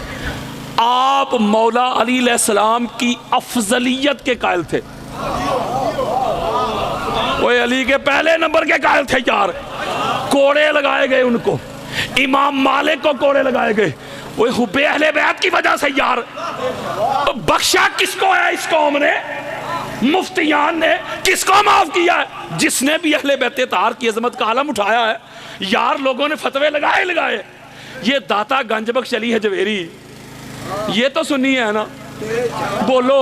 आप मौला अली अलैहिस्सलाम की अफजलियत के कायल थे, वो अली के पहले नंबर के कायल थे यार। कोड़े लगाए गए उनको, इमाम मालिक को कोड़े लगाए गए, वो हुब्बे अहले बैत की वजह से यार। बख्शा किसको है इस कौम ने? मुफ्तियान ने। किसको माफ किया है? जिसने भी अहले बैत तार की अजमत का आलम उठाया है यार। लोगों ने फतवे लगाए। ये दाता गंज बख्श अली हजवेरी ये तो सुन्नी है ना, बोलो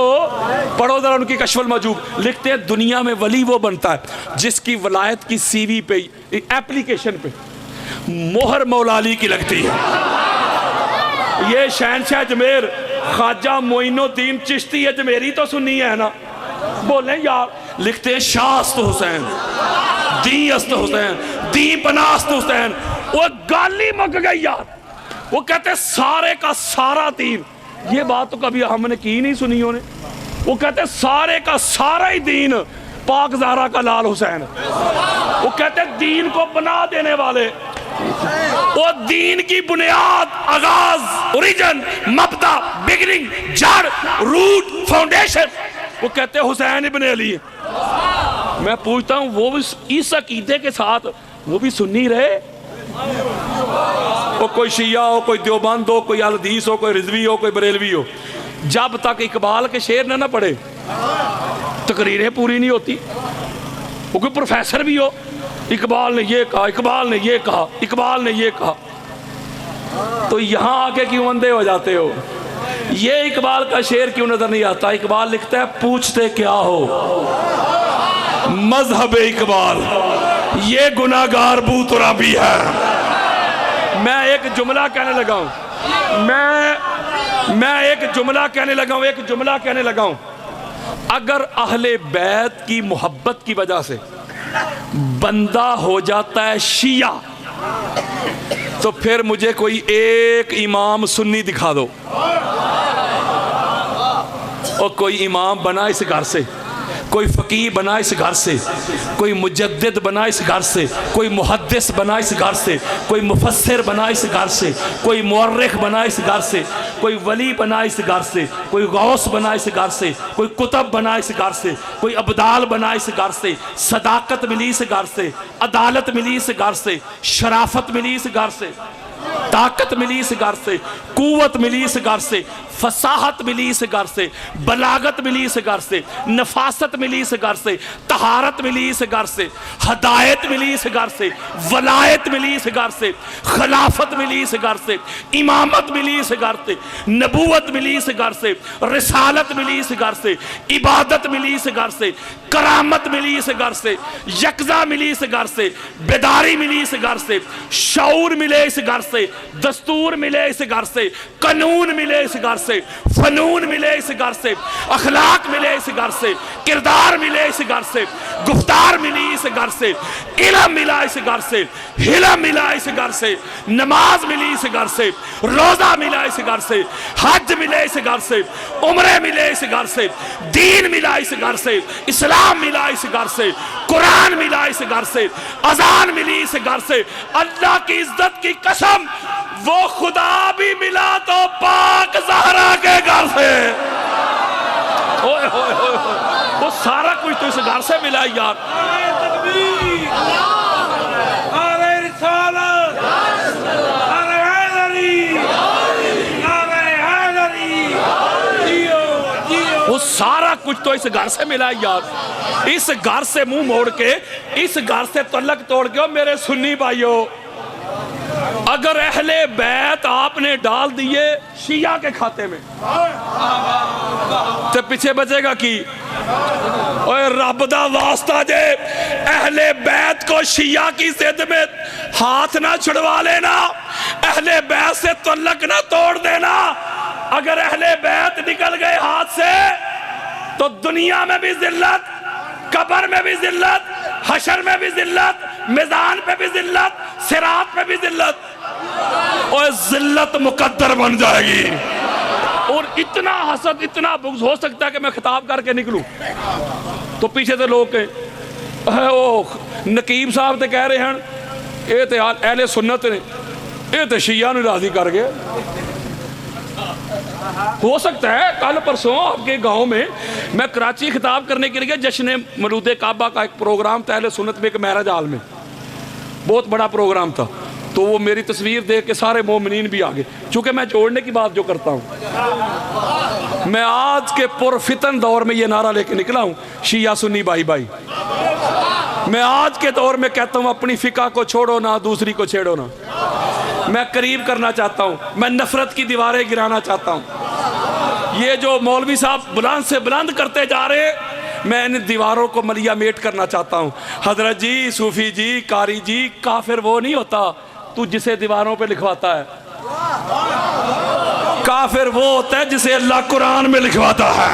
पढ़ो जरा उनकी कशफुल मजूब। लिखते हैं दुनिया में वली वो बनता है जिसकी वलायत की सीवी पे, एप्लीकेशन पे मोहर मौला अली की लगती है। ये शहनशाह अजमेर ख्वाजा मोइनुद्दीन चिश्ती अजमेरी तो सुन्नी है ना, बोले यार। लिखते हैं शास्त हुसैन, दी अस्त हुसैन, दी पनास्त हुसैन। वो गाली मक गई यार। वो कहते सारे का सारा दीन, ये बात तो कभी हमने की नहीं सुनी होने। वो कहते सारे का सारा ही दीन पाक ज़हरा का लाल हुसैन। वो कहते दीन को बना देने वाले, वो दीन की बुनियाद, आगाज, ओरिजिन, मबदा, बिगिनिंग, जड़, रूट, फाउंडेशन, वो कहते हुसैन इब्ने अली। मैं पूछता हूँ वो इस अकीदे के साथ वो भी सुन्नी रहे? वो कोई शिया हो, कोई देवबंद हो, कोई अल हदीस हो, कोई रिजवी हो, कोई बरेलवी हो, जब तक इकबाल के शेर ना पढ़े तकरीरें पूरी नहीं होती। वो कोई प्रोफेसर भी हो, इकबाल ने ये कहा, इकबाल ने ये कहा, इकबाल ने ये कहा, तो यहाँ आके क्यों अंधे हो जाते हो? ये इकबाल का शेर क्यों नजर नहीं आता? इकबाल लिखता है पूछते क्या हो मजहब इकबाल, ये गुनाहगार बूतुराबी है। मैं एक जुमला कहने लगा हूं, मैं एक जुमला कहने लगा हूं। अगर अहले बैत की मोहब्बत की वजह से बंदा हो जाता है शिया, तो फिर मुझे कोई एक इमाम सुन्नी दिखा दो, और कोई इमाम बना इस घर से, कोई फ़कीह बना इस घर से, कोई मुजद्दिद बना इस घर से, कोई मुहद्दिस बना इस घर से, कोई मुफस्सिर बना इस घर से, कोई मुअर्रिख बना इस घर से, कोई वली बना इस घर से, कोई गौस बना इस घर से, कोई कुतब बना इस घर से, कोई अब्दाल बना इस घर से, सदाकत मिली इस घर से, अदालत मिली इस घर से, शराफत मिली इस घर से, ताकत मिली इस घर से, कुव्वत मिली इस घर से, फसाहत मिली इस घर से, बलागत मिली इस घर से, नफासत मिली इस घर से, तहारत मिली इस घर से, हदायत मिली इस घर से, वलायत मिली इस घर से, खिलाफत मिली इस घर से, इमामत मिली इस घर से, नबूवत मिली इस घर से, रिसालत मिली इस घर से, इबादत मिली इस घर से, करामत मिली इस घर से, यकजा मिली इस घर से, बेदारी मिली इस घर से, शऊर मिले इस घर से, दस्तूर मिले इस घर से, कानून मिले इस घर से, फनून मिले इस घर से, अखलाक मिले इस घर से, किरदार मिले इस घर से, गुफ्तार मिली इस घर से, इल्म मिला इस घर से, हिलम मिला इस घर से, नमाज मिली इस घर से, रोजा मिला इस घर से, हज मिले इस घर से, उम्रे मिले इस घर से, दीन मिला इस घर से, इस्लाम मिला इस घर से, कुरान मिला इस घर से, अजान मिली इस घर से। अल्लाह की इज्जत की कसम, वो खुदा भी मिला तो पाक ज़हरा के घर से। ओए होए होए, वो सारा कुछ तो इस घर से मिला यार। वो सारा कुछ तो इस घर से मिला यार। इस घर से मुंह मोड़ के, इस घर से तल्लक तोड़ के, मेरे सुन्नी भाइयों, अगर अहले बैत आपने डाल दिए शिया के खाते में तो पीछे बचेगा की? ओए रब दा वास्ता जे अहले बैत को शिया की जिद में हाथ ना छुड़वा लेना, अहले बैत से तल्लक ना तोड़ देना। अगर अहले बैत निकल गए हाथ से तो दुनिया में भी जिल्लत, कब्र में भी जिल्लत, हशर में भी जिल्लत, मैदान पे भी जिल्लत, सिरात पे भी जिल्लत, और जिल्लत मुकद्दर बन जाएगी। और इतना हसद, इतना बुग़्ज़ हो सकता है कि मैं खिताब करके निकलूं तो पीछे से लोग कहें ओ नकीब साहब तो कह रहे हैं ये तो अहले सुन्नत ने, ये तो शिया नूं राज़ी कर गए। हो सकता है कल परसों आपके गांव में मैं कराची खिताब करने के लिए जश्न मलूद काबा का एक प्रोग्राम था, अहले सुन्नत में एक महराज हाल में बहुत बड़ा प्रोग्राम था, तो वो मेरी तस्वीर देख के सारे मोमिनीन भी आ गए। चूंकि मैं जोड़ने की बात जो करता हूँ, मैं आज के पुरफितन दौर में ये नारा लेके निकला हूँ, शिया सुन्नी भाई भाई। मैं आज के दौर में कहता हूँ अपनी फिका को छोड़ो ना, दूसरी को छेड़ो ना। मैं करीब करना चाहता हूँ, मैं नफरत की दीवारें गिराना चाहता हूँ। ये जो मौलवी साहब बुलंद से बुलंद करते जा रहे, मैं इन दीवारों को मलिया मेट करना चाहता हूँ। हजरत जी, सूफी जी, कारी जी, काफिर वो नहीं होता तू जिसे दीवारों पे लिखवाता है, काफिर वो होता है जिसे अल्लाह कुरान में लिखवाता है।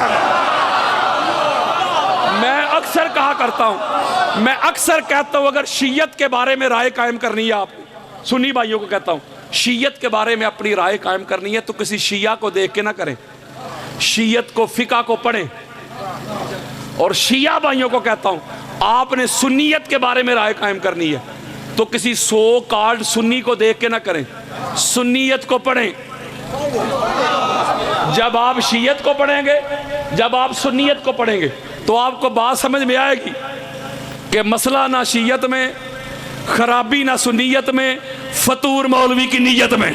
मैं अक्सर कहा करता हूँ, मैं अक्सर कहता हूँ अगर शीयत के बारे में राय कायम करनी है, आप सुन्नी भाइयों को कहता हूँ, शीयत के बारे में अपनी राय कायम करनी है तो किसी शिया को देख के ना करें, शीयत को, फिका को पढ़ें। और शिया भाइयों को कहता हूँ आपने सुन्नियत के बारे में राय कायम करनी है तो किसी सो कार्ड सुन्नी को देख के ना करें, सुन्नियत को पढ़ें। जब आप शियत को पढ़ेंगे, जब आप सुन्नियत को पढ़ेंगे तो आपको बात समझ में आएगी कि मसला ना शियत में, खराबी ना सुन्नियत में, फतूर मौलवी की नीयत में।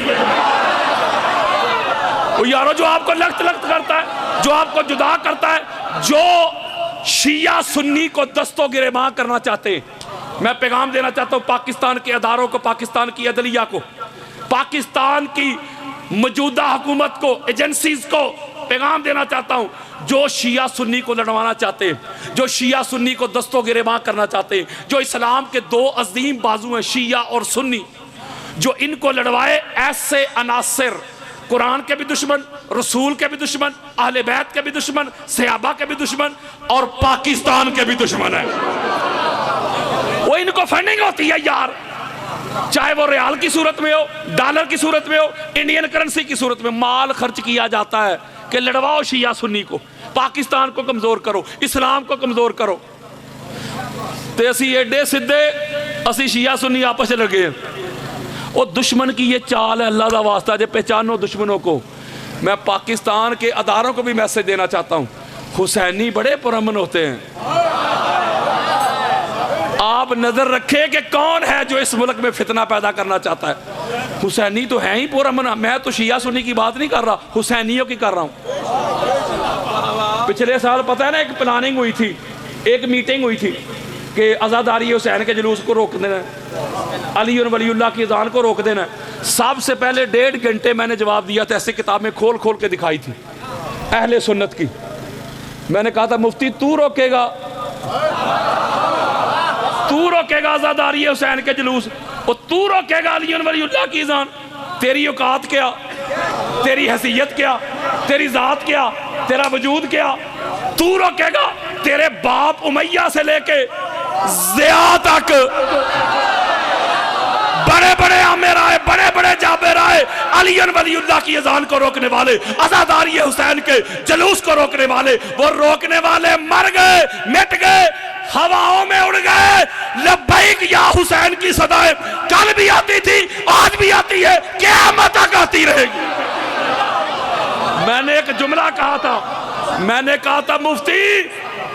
यारो जो आपको लख्त लख्त करता है, जो आपको जुदा करता है, जो शिया सुन्नी को दस्तों गिरेबां करना चाहते हैं, मैं पैगाम देना चाहता हूँ पाकिस्तान के अदारों को, पाकिस्तान की अदलिया को, पाकिस्तान की मौजूदा हुकूमत को, एजेंसीज को पैगाम देना चाहता हूँ जो शिया सुन्नी को लड़वाना चाहते हैं, जो शिया सुन्नी को दस्तों गिरेबां करना चाहते हैं, जो इस्लाम के दो अजीम बाजू हैं शिया और सुन्नी, जो इनको लड़वाए ऐसे अनासिर, कुरान के भी दुश्मन, रसूल के भी दुश्मन, अहले बैत के भी दुश्मन, सहाबा के भी दुश्मन और पाकिस्तान के भी दुश्मन है। वो इनको फंडिंग होती है यार, चाहे वो रियाल की सूरत में हो, डॉलर की सूरत में हो, इंडियन करेंसी की सूरत में माल खर्च किया जाता है कि लड़वाओ शिया सुन्नी को, पाकिस्तान को कमजोर करो, इस्लाम को कमजोर करो। तो असी एडे सीधे असी शिया सुन्नी आपस में लगे। और दुश्मन की ये चाल है, अल्लाह का वास्ता जे पहचानो दुश्मनों को। मैं पाकिस्तान के अदारों को भी मैसेज देना चाहता हूँ, हुसैनी बड़े पुरअमन होते हैं। आप नजर रखें कि कौन है जो इस मुल्क में फितना पैदा करना चाहता है। हुसैनी तो है ही पुरअमन। मैं तो शिया सुन्नी की बात नहीं कर रहा, हुसैनियों की कर रहा हूँ। पिछले साल पता है ना, एक प्लानिंग हुई थी, एक मीटिंग हुई थी कि आज़ादारी हुसैन के जुलूस को रोक देना, अली और वलीउल्लाह की अज़ान को रोक देना। सबसे पहले 1.5 घंटे मैंने जवाब दिया था, ऐसे किताब में खोल खोल के दिखाई थी अहले सुन्नत की। मैंने कहा था मुफ्ती तू रोकेगा, तू रोकेगा आज़ादारी हुसैन के जुलूस, और तू रोकेगा अली और वलीउल्लाह की अज़ान, तेरी औकात क्या, तेरी हैसियत क्या, तेरी जात क्या, तेरा वजूद क्या? तू रोकेगा? तेरे बाप उमैया से लेके ज़िया तक बड़े बड़े आमिर आए, बड़े बड़े जाबिर आए, अली वलीउल्लाह की अजान को रोकने वाले, अज़ादारी हुसैन के जलूस को रोकने वाले, वो रोकने वाले मर गए, मिट गए, हवाओं में उड़ गए। लब्बैक या हुसैन की सदाएं कल भी आती थी, आज भी आती है, क़यामत तक आती रहेगी। मैंने एक जुमला कहा था, मैंने कहा था मुफ्ती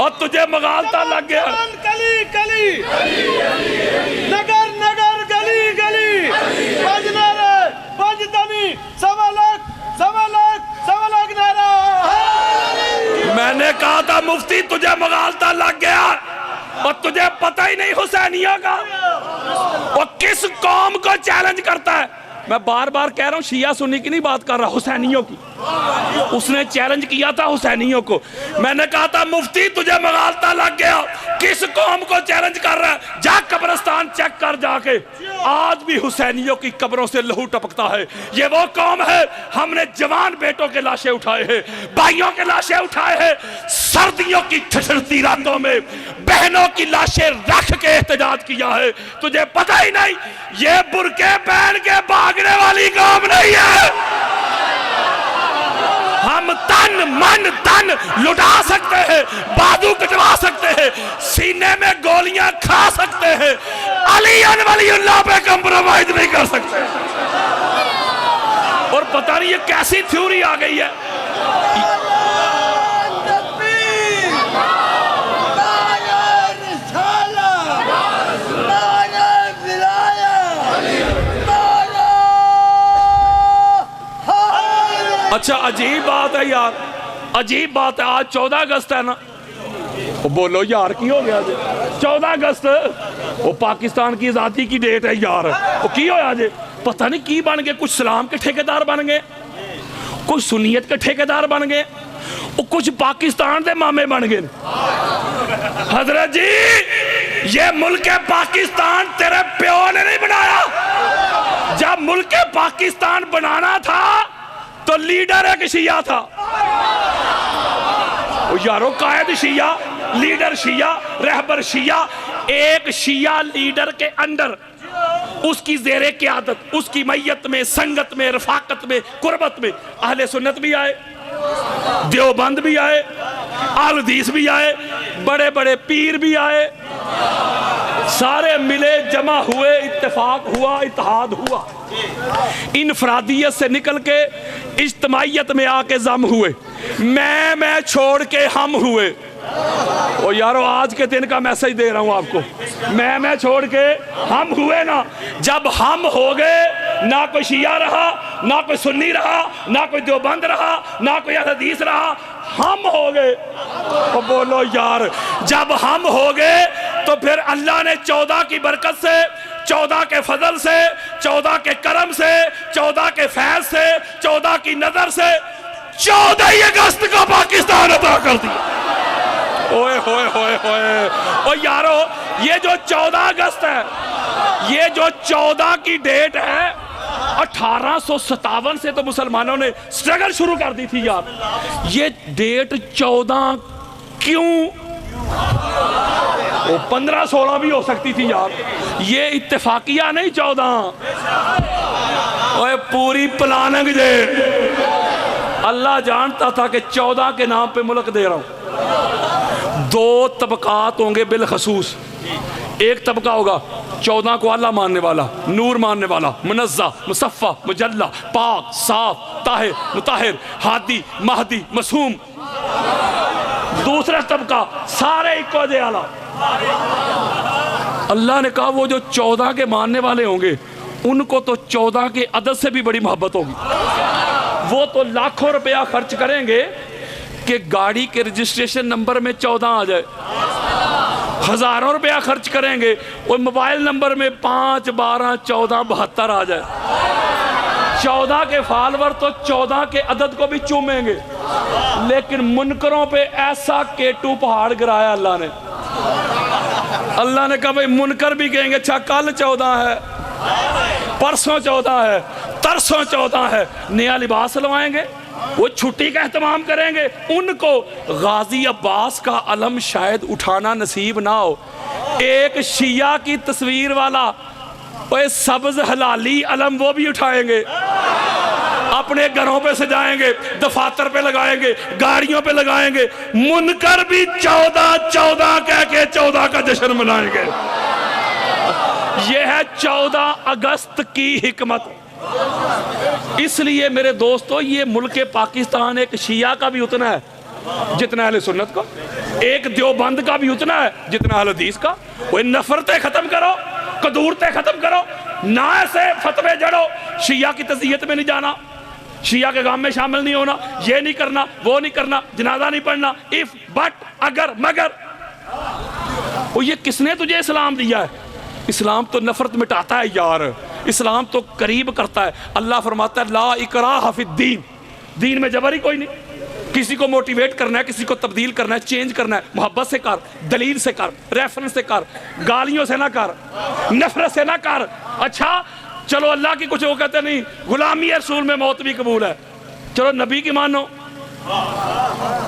और तुझे मगालता लग गया। कली कली नगर नगर गली गली बजनारे बजदनी सवा लाख नारा। मैंने कहा था मुफ्ती तुझे मगालता लग गया और तुझे पता ही नहीं हुसैनिया का, और किस कौम को चैलेंज करता है। मैं बार बार कह रहा हूं, शिया सुन्नी की नहीं बात कर रहा, हुसैनियों की। उसने चैलेंज किया था हुसैनियों को। मैंने कहा था मुफ्ती तुझे मगालता लग गया, किस कौम को चैलेंज कर रहा है? जा कब्रिस्तान चेक कर जाके, आज भी हुसैनियों की कब्रों से लहू टपकता है। ये वो कौम है, हमने जवान बेटों के लाशें उठाए हैं, भाइयों के लाशें उठाए हैं, सर्दियों की ठिठुरती रातों में बहनों की लाशें रख के एहतजाज किया है। तुझे पता ही नहीं, ये बुरके पहन के भागने वाली कौम नहीं है। हम तन मन धन लुटा सकते हैं, बाजू कटवा सकते हैं, सीने में गोलियां खा सकते हैं, अली वलीउल्लाह पे कंप्रोमाइज नहीं कर सकते। और पता नहीं ये कैसी थ्योरी आ गई है। अच्छा अजीब बात है यार, अजीब बात है। आज 14 अगस्त है ना, वो बोलो यार की हो गया 14 अगस्त, वो पाकिस्तान की आज़ादी की डेट है यार। वो की हो आज पता नहीं की बन गए, कुछ सलाम के ठेकेदार बन गए, कुछ सुन्नियत के ठेकेदार बन गए, और कुछ पाकिस्तान के मामे बन गए। हजरत जी ये मुल्क पाकिस्तान तेरे प्यो ने नहीं बनाया। जब मुल्क पाकिस्तान बनाना था तो लीडर एक शिया था। यारो कायद शिया, लीडर शिया, रहबर शिया। एक शिया लीडर के अंडर उसकी ज़ेरे क़यादत, उसकी मैयत में, संगत में, रफाकत में, कुर्बत में अहले सुन्नत भी आए, देवबंद भी आए, अहले हदीस भी आए, बड़े बड़े पीर भी आए, सारे मिले, जमा हुए, इत्तेफाक हुआ, इत्तेहाद हुआ, इनफरादियत से निकल के इज्तमाइयत में आके जम हुए। मैं छोड़ के हम हुए। ओ यारो आज के दिन का मैसेज दे रहा हूं आपको, मैं छोड़ के हम हुए ना। जब हम हो गए, ना कोई शिया रहा, ना कोई सुन्नी रहा, ना कोई देवबंद रहा, ना कोई अहले हदीस रहा, हम हो गए। तो बोलो यार, जब हम हो गए तो फिर अल्लाह ने 14 की बरकत से, 14 के फजल से, 14 के करम से, 14 के फैज से, 14 की नजर से 14 अगस्त को पाकिस्तान अता कर दिया। ओए होए होए होए। ओ यारो ये जो 14 अगस्त है, ये जो 14 की डेट है, 1857 से तो मुसलमानों ने स्ट्रगल शुरू कर दी थी यार। ये डेट 14 क्यों? वो 15-16 भी हो सकती थी यार। ये इत्तेफाकिया नहीं 14। ओए पूरी प्लानिंग जे। अल्लाह जानता था कि 14 के नाम पे मुल्क दे रहा हूं। 2 तबकात होंगे बिलखसूस। एक तबका होगा 14 को अल्लाह मानने वाला, नूर मानने वाला, मुनज़्ज़ा, मुसफ़्फ़ा, मुजल्ला, पाक, साफ, ताहिर, मुताहिर, हादी, महदी, मसूम। दूसरा तबका सारे इको दे आला। अल्लाह ने कहा वो जो 14 के मानने वाले होंगे उनको तो 14 के अदद से भी बड़ी मोहब्बत होगी। वो तो लाखों रुपया खर्च करेंगे कि गाड़ी के रजिस्ट्रेशन नंबर में 14 आ जाए, हजारों रुपया खर्च करेंगे और मोबाइल नंबर में 5, 12, 14, 72 आ जाए। 14 के फॉलोवर तो 14 के अदद को भी चूमेंगे, लेकिन मुनकरों पे ऐसा केटू पहाड़ गिराया अल्लाह ने। अल्लाह ने कहा भाई मुनकर भी कहेंगे अच्छा कल 14 है, परसों 14 है, तरसों 14 है, नया लिबास लवाएंगे, वो छुट्टी का एहतमाम करेंगे। उनको गाजी अब्बास का अलम शायद उठाना नसीब ना हो। एक शिया की तस्वीर वाला वो सब्ज हलाली अलम वो भी उठाएंगे, अपने घरों पे सजाएंगे, दफातर पे लगाएंगे, गाड़ियों पे लगाएंगे। मुनकर भी 14-14 कह के 14 का जश्न मनाएंगे। यह है 14 अगस्त की हिकमत। इसलिए मेरे दोस्तों, ये मुल्क पाकिस्तान एक शिया का भी उतना है जितना अहले सुन्नत का, एक देवबंद का भी उतना है जितना अहले हदीस का। वो नफरतें खत्म करो, कदूरतें खत्म करो, ना ऐसे फतवे जड़ो। शिया की तज़ियत में नहीं जाना, शिया के काम में शामिल नहीं होना, ये नहीं करना, वो नहीं करना, जनाजा नहीं पढ़ना, इफ बट अगर मगर। वो ये किसने तुझे इस्लाम दिया है? इस्लाम तो नफरत मिटाता है यार, इस्लाम तो करीब करता है। अल्लाह फरमाता है ला इकराह फिद्दीन, दीन में जबर ही कोई नहीं। किसी को मोटिवेट करना है, किसी को तब्दील करना है, चेंज करना है, मोहब्बत से कर, दलील से कर, रेफरेंस से कर, गालियों से ना कर, नफरत से ना कर। अच्छा चलो अल्लाह की कुछ वो कहते नहीं, गुलामी रसूल में मौत भी कबूल है, चलो नबी की मानो।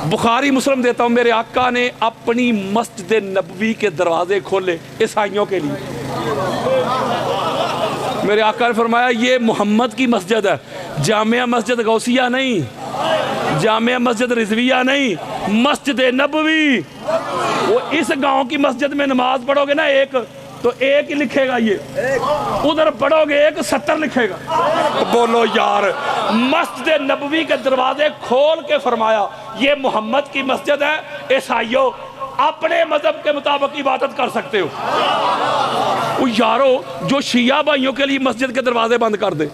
बुखारी मुस्लिम देता हूँ, मेरे आका ने अपनी मस्जिद नबवी के दरवाजे खोले ईसाइयों के लिए। मेरे आका ने फरमाया ये मोहम्मद की मस्जिद है, जामिया मस्जिद गौसिया नहीं, जामिया मस्जिद रिजविया नहीं, मस्जिद नबवी। वो इस गांव की मस्जिद में नमाज पढ़ोगे ना एक, तो एक ही लिखेगा ये, उधर पढ़ोगे एक 70 लिखेगा। बोलो यार, मस्जिद नबवी के दरवाजे खोल के फरमाया ये मोहम्मद की मस्जिद है, ईसाइयों अपने मजहब के मुताबिक इबादत कर सकते हो। वो यारो जो शिया भाइयों के लिए मस्जिद के दरवाजे बंद कर दे,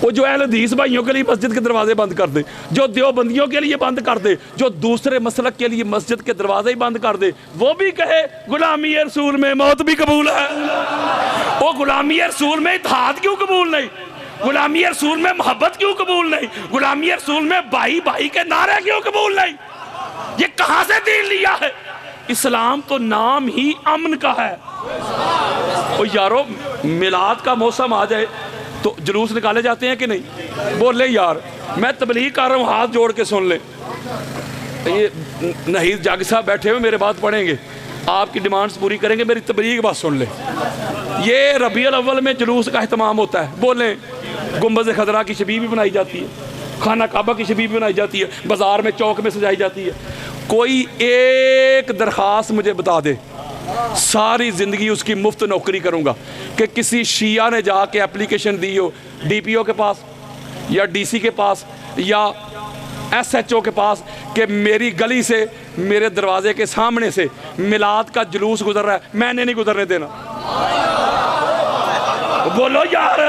वो जो अहले हदीस भाइयों के लिए मस्जिद के दरवाजे बंद कर दे, जो देवबंदियों के लिए बंद कर दे, जो दूसरे मसलक के लिए मस्जिद के दरवाजे ही बंद कर दे, वो भी कहे गुलामी रसूल में मौत भी कबूल है। वो गुलामी रसूल में इत्तेहाद क्यों कबूल नहीं? गुलामी रसूल में मोहब्बत क्यों कबूल नहीं? गुलामी रसूल में भाई भाई के नारे क्यों कबूल नहीं? ये कहां से दीन लिया है? इस्लाम तो नाम ही अमन का है। ओ यारो, मिलाद का मौसम आ जाए तो जुलूस निकाले जाते हैं कि नहीं? बोले यार, मैं तबलीग कर रहा हूँ, हाथ जोड़ के सुन ले। ये नहीद जाग साहब बैठे हुए मेरे बात पढ़ेंगे, आपकी डिमांड्स पूरी करेंगे, मेरी तबलीग बात सुन ले। ये रबीउल अव्वल में जुलूस का एहतमाम होता है। बोले गुंबद खदरा की शबीह भी बनाई जाती है, खाना काबा की शबीह भी बनाई जाती है, बाजार में चौक में सजाई जाती है। कोई एक दरख्वास्त मुझे बता दे, सारी ज़िंदगी उसकी मुफ्त नौकरी करूँगा, कि किसी शिया ने जाके एप्लीकेशन दी हो DPO के पास या DC के पास या SHO के पास कि मेरी गली से, मेरे दरवाजे के सामने से मिलाद का जुलूस गुजर रहा है, मैंने नहीं गुजरने देना। बोलो यार,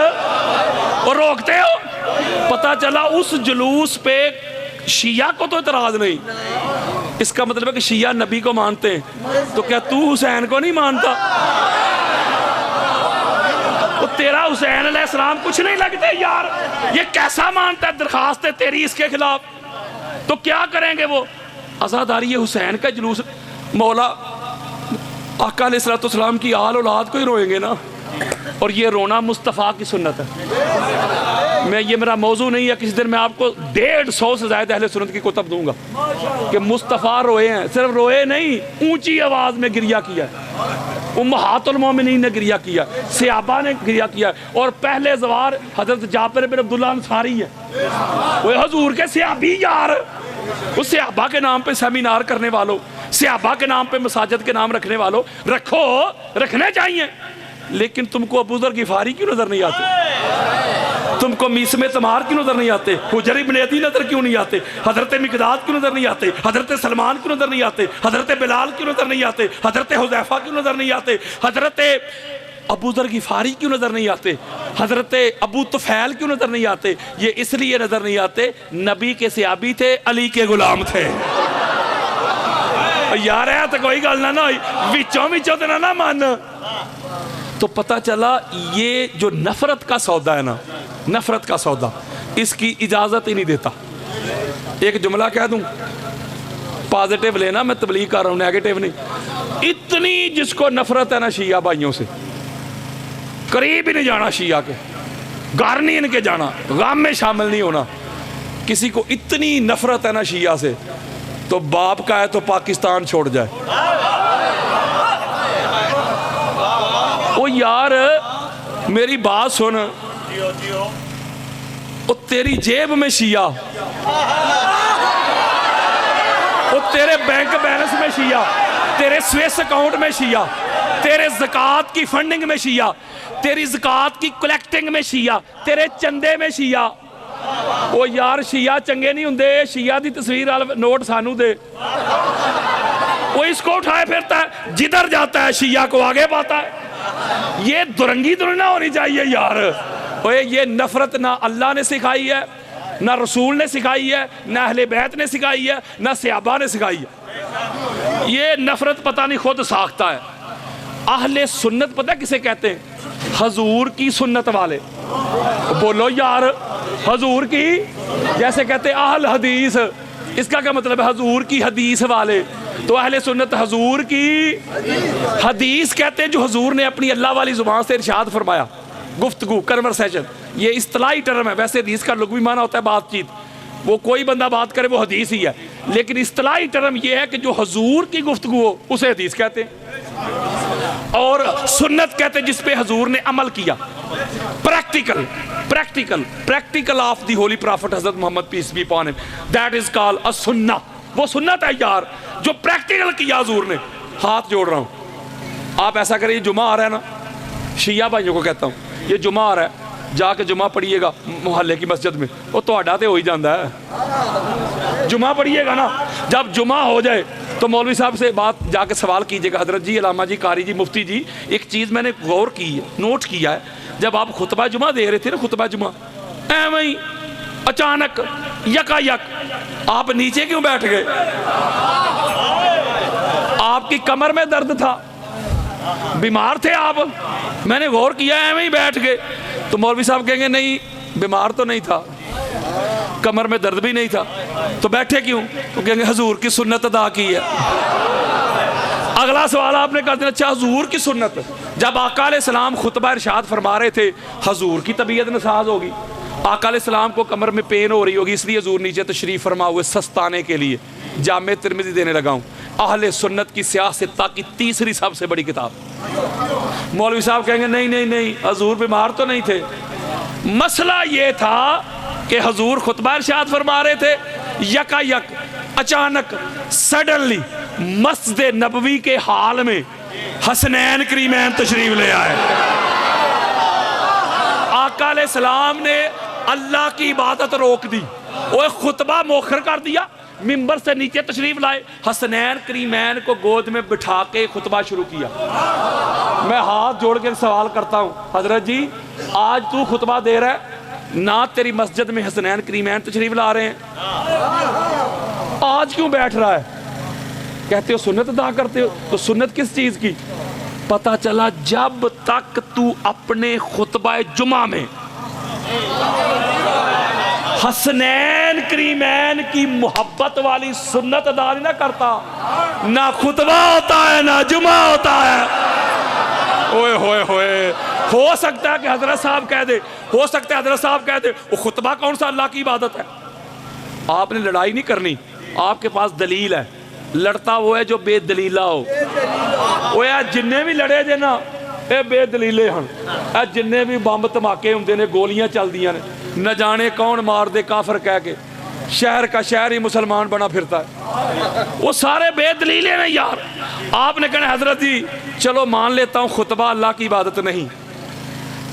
और रोकते हो? पता चला उस जुलूस पे शिया को तो इतराज़ नहीं। इसका मतलब है कि शिया नबी को मानते हैं, तो क्या तू हुसैन को नहीं मानता? तो तेरा हुसैन अलैहिस्सलाम कुछ नहीं लगते यार। ये कैसा मानता है? दरखास्त है तेरी इसके खिलाफ, तो क्या करेंगे वो? आज़ादारी हुसैन का जुलूस, मौला आका अलैहिस्सलाम की आल औलाद को ही रोएंगे ना। और ये रोना मुस्तफ़ा की सुन्नत है। मैं, ये मेरा मौजू नहीं है, किसी दिन मैं आपको 150 से ज़्यादा अहले सुन्नत की कुतब दूंगा कि मुस्तफ़ा रोए हैं। सिर्फ रोए नहीं, ऊंची आवाज़ में गिरिया किया है, उम्महातुल मोमिनीन ने गिरिया किया, सहाबा ने गिरिया किया। और पहले ज़वार हज़रत जाबिर बिन अब्दुल्लाह अंसारी है, वो हजूर के सहाबी यार। उस सहाबा के नाम पे सेमिनार करने वालों, सहाबा के नाम पे मसाजिद के नाम रखने वालों, रखो, रखने चाहिए। लेकिन तुमको अबू ज़र गिफारी क्यों नजर नहीं आते? तुमको मीसम तमार क्यों नजर नहीं आते? हुजर इब्न अदी नजर क्यों नहीं आते? हजरत मिकदाद क्यों नजर नहीं आते? हजरत सलमान क्यों नजर नहीं आते? हजरत बिलाल क्यों नजर नहीं आते? हजरत हुज़ैफा क्यों नजर नहीं आते? हजरत अबू ज़र गिफारी क्यों नजर नहीं आते? हजरत अबू तुफैल क्यों नजर नहीं आते? ये इसलिए नजर नहीं आते, नबी के सहाबी थे, अली के गुलाम थे यार। है तो कोई गल ना होई, विचों विचों तो ना मान। तो पता चला ये जो नफरत का सौदा है ना, नफरत का सौदा, इसकी इजाज़त ही नहीं देता। एक जुमला कह दूं, पॉजिटिव लेना, मैं तबलीग कर रहा हूँ, नेगेटिव नहीं। इतनी जिसको नफरत है ना शिया भाइयों से, करीब ही नहीं जाना शिया के। घर नहीं इनके जाना, गम में शामिल नहीं होना। किसी को इतनी नफरत है ना शिया से, तो बाप का है तो पाकिस्तान छोड़ जाए। ओ यार मेरी बात सुन, ओ तेरी जेब में शिया, ओ तेरे बैंक बैलेंस में शिया, तेरे स्विस अकाउंट में शिया, तेरे ज़कात की फंडिंग में शिया, तेरी ज़कात की कलेक्टिंग में शिया, तेरे चंदे में शिया। ओ यार शिया चंगे नहीं होंगे, शिया की तस्वीर वाला नोट सानू दे। वो इसको उठाए फिरता है, जिधर जाता है शिया को आगे पाता है। ये दुरंगी दुरना होनी चाहिए यार। ओए ये नफरत ना अल्लाह ने सिखाई है, ना रसूल ने सिखाई है, ना अहले बैत ने सिखाई है, ना सहाबा ने सिखाई है। ये नफरत पता नहीं खुद साख्ता है। अहले सुन्नत पता किसे कहते हैं? हजूर की सुन्नत वाले। बोलो यार, हजूर की, जैसे कहते हैं अहल हदीस, इसका क्या मतलब है? हजूर की हदीस वाले। तो अहले सुन्नत हजूर की हदीस कहते हैं जो हजूर ने अपनी अल्लाह वाली जुबान से इरशाद फरमाया। गुफ्तगू, कन्वर्सेशन, ये इस्तिलाही टर्म है। वैसे हदीस का लुग़वी माना होता है बातचीत, वो कोई बंदा बात करे वो हदीस ही है, लेकिन इस्तिलाही टर्म ये है कि जो हजूर की गुफ्तगू हो उसे हदीस कहते हैं। और सुन्नत कहते हैं जिस पे हजूर ने अमल किया। Practical practical practical of the holy prophet Hazrat Muhammad peace be upon him, that is called a सुन्ना। वो सुन्नत है यार जो प्रैक्टिकल किया हजूर ने। हाथ जोड़ रहा हूँ, आप ऐसा करिए, जुमा आ रहा है ना, शिया भाइयों को कहता हूँ, ये जुमा आ रहा है, जाके जुमा पढ़िएगा मोहल्ले की मस्जिद में। वो तो तो हो ही जाता है, जुमा पढ़िएगा ना। जब जुमा हो जाए तो मौलवी साहब से बात जाके सवाल कीजिएगा, हजरत जी, अलामा जी, कारी जी, मुफ्ती जी, एक चीज़ मैंने गौर की है, नोट किया है, जब आप खुतबा जुमा दे रहे थे ना, खुतबा जुमा, एवं ही अचानक यकायक आप नीचे क्यों बैठ गए? आपकी कमर में दर्द था, बीमार थे आप? मैंने गौर किया, एवं ही बैठ गए। तो मौलवी साहब कहेंगे नहीं, बीमार तो नहीं था, कमर में दर्द भी नहीं था, तो बैठे क्यों? तो कहेंगे हजूर की सुन्नत अदा की है। अगला सवाल आपने कर दिया, अच्छा हजूर की सुन्नत, जब आका अलैहिस्सलाम खुतबा इरशाद फरमा रहे थे, हजूर की तबीयत नसाज होगी, आका अलैहिस्सलाम को कमर में पेन हो रही होगी, इसलिए हजूर नीचे तशरीफ फरमा हुए सस्ताने के लिए। जामे तिरमिज़ी देने लगा हूँ, अहले सुन्नत की सियासत की तीसरी सबसे बड़ी किताब। मौलवी साहब कहेंगे नहीं नहीं नहीं, हजूर बीमार तो नहीं थे। मसला ये था कि हजूर खुतबा इरशाद फरमा रहे थे, यकायक अचानक सडनली मस्जिद नबवी के हाल में हसनैन करीमैन तशरीफ ले आए। आका अलैहिस्सलाम ने अल्लाह की इबादत रोक दी, वो खुतबा मौखर कर दिया, मिंबर से नीचे तशरीफ लाए, हसनैन करीमैन को गोद में बिठा के खुतबा शुरू किया। मैं हाथ जोड़ के सवाल करता हूँ, हजरत जी आज तू खुतबा दे रहा है ना, तेरी मस्जिद में हसनैन करीमैन तशरीफ ला रहे हैं, आज क्यों बैठ रहा है? कहते हो सुन्नत अदा करते हो, तो सुन्नत किस चीज की? पता चला जब तक तू अपने खुतबा जुमा में हसनैन करीमैन की मोहब्बत वाली सुन्नत अदा नहीं ना करता, ना खुतबा होता है ना जुमा होता है। ओए होए होए, हो सकता है कि हजरत साहब कह दे, हो सकता है हजरत साहब कह दे वो खुतबा कौन सा अल्लाह की इबादत है। आपने लड़ाई नहीं करनी, आपके पास दलील है, लड़ता वो है जो बेदलीला हो। वो यार जिन्ने भी लड़े जे ना, ये बेदलीले हैं। जिन्ने भी बंब धमाके होंगे ने, गोलियां चलदियां ने, न जाने कौन मार दे काफिर कह के, शहर का शहर ही मुसलमान बना फिरता है, वो सारे बेदलीले हैं यार। आपने कहना हजरत जी चलो मान लेता हूँ खुतबा अल्लाह की इबादत नहीं,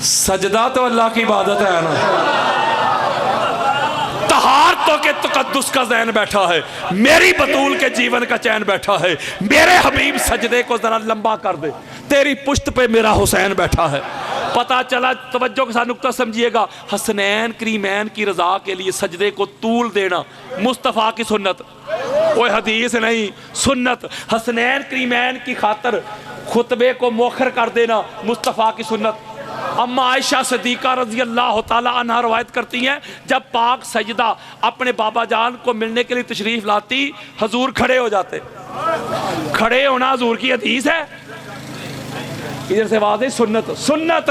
सजदा तो अल्लाह की इबादत है ना। तहारतों के तकद्दुस का ज़ैन बैठा है, मेरी बतूल के जीवन का चैन बैठा है, मेरे हबीब सजदे को जरा लंबा कर दे, तेरी पुश्त पे मेरा हुसैन बैठा है। पता चला, तवज्जो के साथ नुक्ता समझिएगा, हसनैन करीमैन की रजा के लिए सजदे को तूल देना मुस्तफ़ा की सुन्नत, कोई हदीस नहीं, सुन्नत। हसनैन करीमैन की खातर खुतबे को मौखर कर देना मुस्तफ़ा की सुन्नत। अम्मा आयशा सिद्दीक़ा रज़ी अल्लाह ताला अन्हा रवायत करती हैं, जब पाक सजदा अपने बाबा जान को मिलने के लिए तशरीफ़ लाती, हजूर खड़े हो जाते। खड़े होना हजूर की हदीस है, इधर से आवाज है सुन्नत। सुन्नत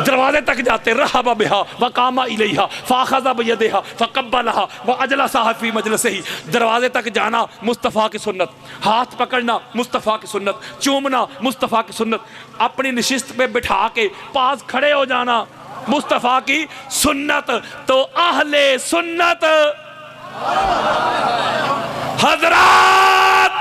दरवाजे तक जाते, रहा बिहा वकामा इलैहा फाखज़ा बियदिहा फक़ब्बलहा व अजलसहा फी मजलिसिही। दरवाजे तक जाना मुस्तफ़ा की सुन्नत, हाथ पकड़ना मुस्तफ़ा की सुन्नत, चूमना मुस्तफ़ा की सुन्नत, अपनी नशिस्त पे बिठा के पास खड़े हो जाना मुस्तफ़ा की सुन्नत। तो अहले सुन्नत हजरात,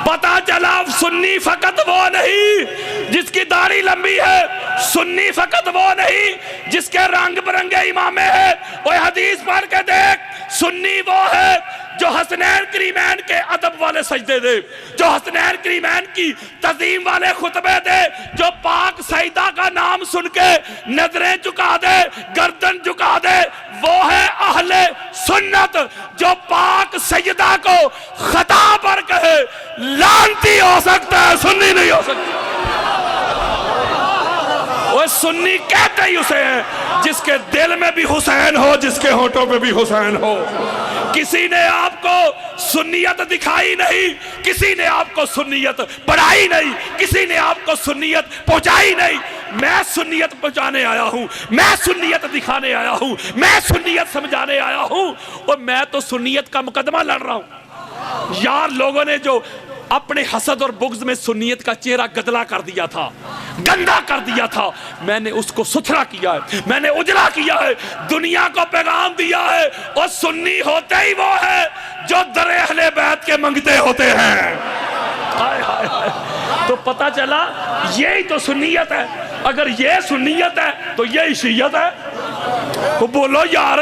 पता चला सुन्नी फकत वो नहीं जिसकी दाढ़ी लंबी है, सुन्नी फकत वो नहीं जिसके रंग बिरंगे इमामे हैं। ओए हदीस पढ़ के देख, सुन्नी वो है जो हसनैन करीमैन के अदब वाले सजदे दे, जो हसनैन करीमैन की तज़ीम वाले खुतबे दे, जो पाक सईदा का नाम सुन के नजरें झुका दे, गर्दन झुका दे, वो है अहले सुन्नत। जो पाक सईदा को खता पर कहे लानती हो सकता है, सुन्नी नहीं हो सकता। वो सुन्नी कहते ही उसे है जिसके दिल में भी हुसैन हो, जिसके होठों पे भी हुसैन हो। किसी ने आपको सुन्नियत दिखाई नहीं, किसी ने आपको सुन्नियत पढ़ाई नहीं, किसी ने आपको सुन्नियत पहुंचाई नहीं। मैं सुन्नियत पहुंचाने आया हूं, मैं सुन्नियत दिखाने आया हूं, मैं सुन्नियत समझाने आया हूं, और मैं तो सुन्नियत का मुकदमा लड़ रहा हूं। यार लोगों ने जो अपने हसद और बुग़्ज़ में सुन्नियत का चेहरा गदला कर दिया था, गंदा कर दिया था, मैंने उसको सुथरा किया है, मैंने उजला किया है, दुनिया को पैगाम दिया है। और सुन्नी होते ही वो है जो दर अहले बैत के मंगते होते हैं। हाय हाय हाय। तो पता चला यही तो सुन्नियत है। अगर ये सुन्नियत है तो यही शीयत है। तो बोलो यार,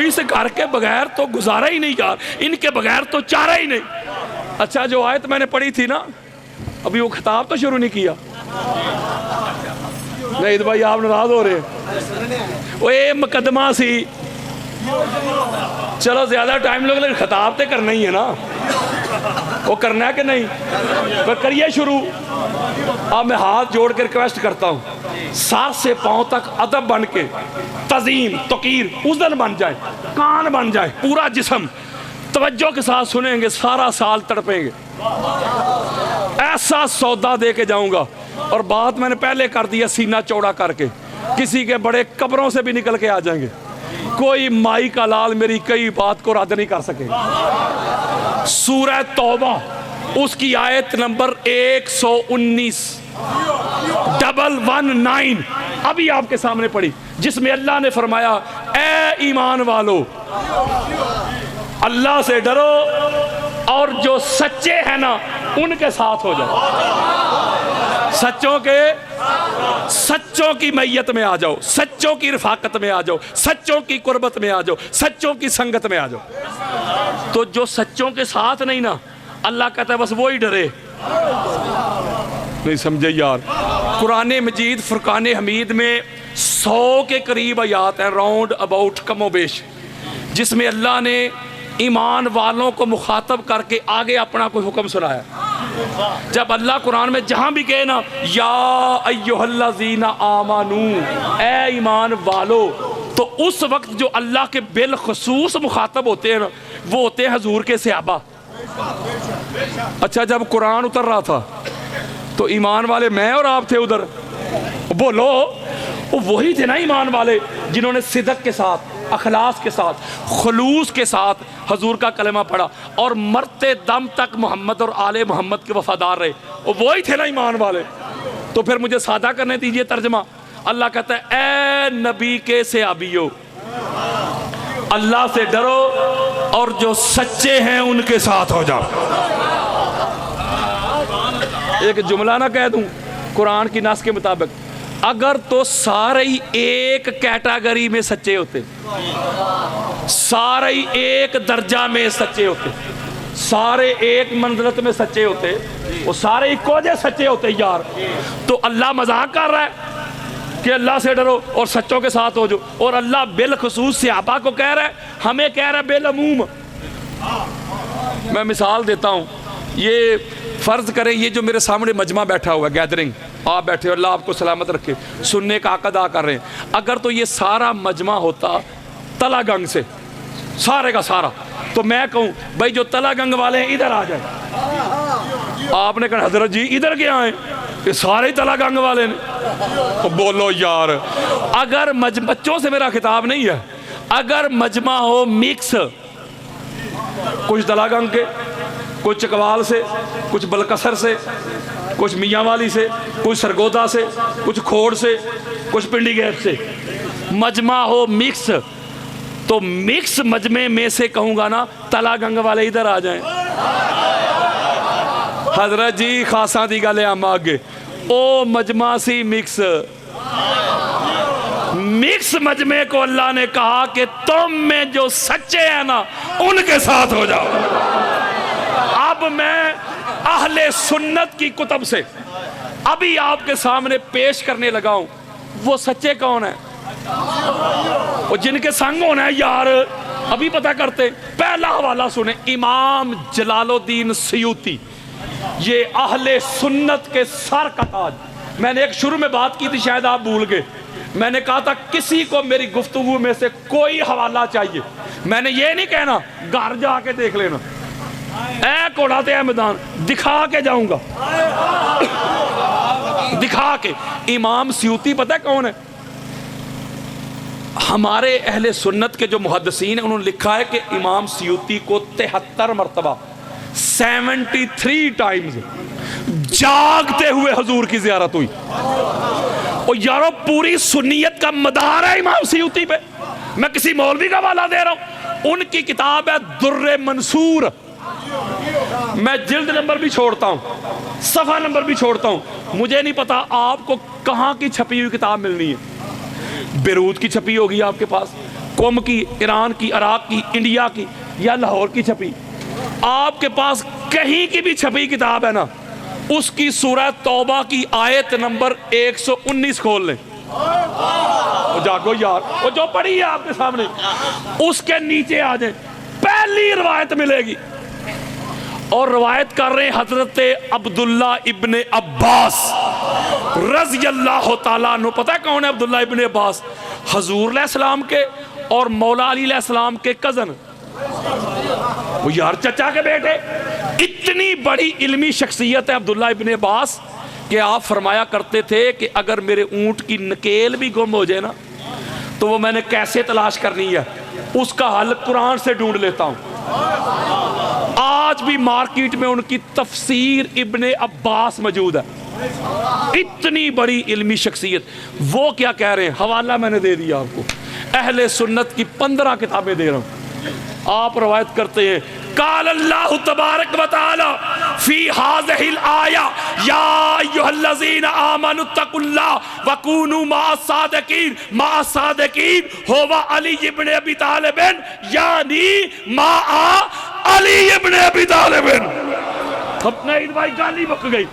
इस घर के बगैर तो गुजारा ही नहीं यार, इनके बगैर तो चारा ही नहीं। अच्छा, जो आयत मैंने पढ़ी थी ना, अभी वो खिताब तो शुरू नहीं किया। नहीं तो भाई आप नाराज हो रहे। वो ये मुकदमा सी, चलो ज्यादा टाइम लगे लेकिन खिताब तो करना ही है ना, वो करना है कि नहीं? पर करिए शुरू। अब मैं हाथ जोड़ के रिक्वेस्ट करता हूँ, सर से पांव तक अदब बन के, तज़ीम तकीर उज़न बन जाए, कान बन जाए, पूरा जिस्म तवज्जो के साथ सुनेंगे, सारा साल तड़पेंगे। ऐसा सौदा दे के जाऊंगा। और बात मैंने पहले कर दिया सीना चौड़ा करके, किसी के बड़े कब्रों से भी निकल के आ जाएंगे। कोई माई का लाल मेरी कई बात को रद्द नहीं कर सकेगा। सूरह तौबा उसकी आयत नंबर 119 119 अभी आपके सामने पड़ी, जिसमें अल्लाह ने फरमाया, ए ईमान वालो, अल्लाह से डरो और जो सच्चे हैं ना उनके साथ हो जाओ। सच्चों की मैयत में आ जाओ, सच्चों की रिफाकत में आ जाओ, सच्चों की कुर्बत में आ जाओ, सच्चों की संगत में आ जाओ। तो जो सच्चों के साथ नहीं ना, अल्लाह कहता है बस वो ही डरे। नहीं समझे यार? कुरान मजीद फुरकान हमीद में 100 के करीब आयात हैं, राउंड अबाउट कमोबेश, जिसमें अल्लाह ने ईमान वालों को मुखातब करके आगे अपना कोई हुक्म सुनाया। जब अल्लाह कुरान में जहां भी कहे ना, या अय्युहल्लज़ीना आमानू, ए ईमान वालो, तो उस वक्त जो अल्लाह के बिलखसूस मुखातब होते हैं ना, वो होते हैं हजूर के सहाबा। अच्छा, जब कुरान उतर रहा था तो ईमान वाले मैं और आप थे उधर। बोलो, वो वही थे ना ईमान वाले जिन्होंने सिदक के साथ, अखलास के साथ, खुलूस के साथ हजूर का कलमा पढ़ा और मरते दम तक मोहम्मद और आले मोहम्मद के वफादार रहे। वो वही थे ना ईमान वाले। तो फिर मुझे सादा करने दीजिए तर्जमा। अल्लाह कहता है, ए नबी के सहाबियो, अल्लाह से डरो और जो सच्चे हैं उनके साथ हो जाओ। एक जुमला ना कह दूं कुरान की नस के मुताबिक, अगर तो सारे ही एक कैटेगरी में सच्चे होते, सारे ही एक दर्जा में सच्चे होते, सारे एक मंजिलत में सच्चे होते, वो सारे इको जे सच्चे होते यार, तो अल्लाह मजाक कर रहा है कि अल्लाह से डरो और सच्चों के साथ हो जाओ। और अल्लाह बिलखसूस सहाबा को कह रहा है, हमें कह रहा है बेलमूम। मैं मिसाल देता हूँ, ये फ़र्ज़ करें ये जो मेरे सामने मजमा बैठा हुआ है, गैदरिंग, आप बैठे हो, अल्लाह आपको सलामत रखे, सुनने का हक अदा कर रहे हैं। अगर तो ये सारा मजमा होता तलागंग से, सारे का सारा, तो मैं कहूँ भाई जो तलागंग वाले हैं इधर आ जाए। आपने कहा हजरत जी इधर क्या आए? ये सारे ही तला गंग वाले ने। तो बोलो यार, अगर बच्चों से मेरा खिताब नहीं है, अगर मजमा हो मिक्स, कुछ तला गंग के, कुछ चकवाल से, कुछ बलकसर से, कुछ मियाँ वाली से, कुछ सरगोदा से, कुछ खोड़ से, कुछ पिंडी गेट से, मजमा हो मिक्स, तो मिक्स मजमे में से कहूंगा ना तला गंग वाले इधर आ जाएं। हजरत जी खासा दी गल हम आगे ओ मजमा सी मिक्स, मिक्स मजमे को अल्लाह ने कहा कि तुम में जो सच्चे हैं ना उनके साथ हो जाओ। अब मैं अहले सुन्नत की कुतब से अभी आपके सामने पेश करने लगा हूं, वो सच्चे कौन है, वो जिनके संग होना है यार, अभी पता करते। पहला हवाला सुने, इमाम जलालुद्दीन सयूती, ये अहले सुन्नत के सर का ताज। मैंने एक शुरू में बात की थी, शायद आप भूल गए। मैंने कहा था किसी को मेरी गुफ्तगू में से कोई हवाला चाहिए, मैंने ये नहीं कहना घर जाके देख लेना, ऐ कोड़ाते हैं मैदान, दिखा के जाऊंगा, दिखा के। इमाम सयूती पता है कौन है? हमारे अहले सुन्नत के जो मुहद्दिसीन हैं उन्होंने लिखा है कि इमाम सयूती को 73 मरतबा 73 टाइम्स जागते हुए हजूर की ज़ियारत हुई। और यारो पूरी सुन्नियत का मदार है इमाम सयूती पे। मैं किसी मौलवी का हवाला दे रहा हूं, उनकी किताब है दुर्रे मंसूर। मैं जिल्द नंबर भी छोड़ता हूं, सफा नंबर भी छोड़ता हूं। मुझे नहीं पता आपको कहां की छपी हुई किताब मिलनी है। बेरूत की छपी होगी आपके पास, कुम की, ईरान की, इराक की, इंडिया की, या लाहौर की छपी। आपके पास कहीं की भी छपी किताब है ना, उसकी सूरह तौबा की आयत नंबर 119 खोल लें। जागो यार, वो जो पढ़ी है आपके सामने, उसके नीचे आ जाए, पहली रवायत मिलेगी। और रवायत कर रहे हैं हजरत अब्दुल्ला इब्ने अब्बास रज़ी अल्लाह ताला अन्हु। पता है कौन है अब्दुल्ला इब्ने अब्बास? हजूर अलैहिस्सलाम के और मौला अली अलैहिस्सलाम के कजन, वो यार चचा के बेटे। इतनी बड़ी इल्मी शख्सियत है अब्दुल्ला इब्ने अब्बास कि आप फरमाया करते थे कि अगर मेरे ऊंट की नकेल भी गुम हो जाए ना, तो वो मैंने कैसे तलाश करनी है उसका हल कुरान से ढूंढ लेता हूं। आज भी मार्केट में उनकी तफसीर इब्ने अब्बास मौजूद है। इतनी बड़ी इल्मी शख्सियत। वो क्या कह रहे हैं, हवाला मैंने दे दिया आपको। अहले सुन्नत की 15 किताबें दे रहा हूं। आप रवायत करते हैं, काल अल्लाह तबारक व तआला फी हाज़िहिल आया या अय्युहल्लज़ीना आमनु तक़ुल्लाह व कूनू मअस सादिकीन हुवा अली इब्न अबी तालिब, यानी माआ अली इब्न अबी तालिब। अपने ईद भाई गाली बक गई।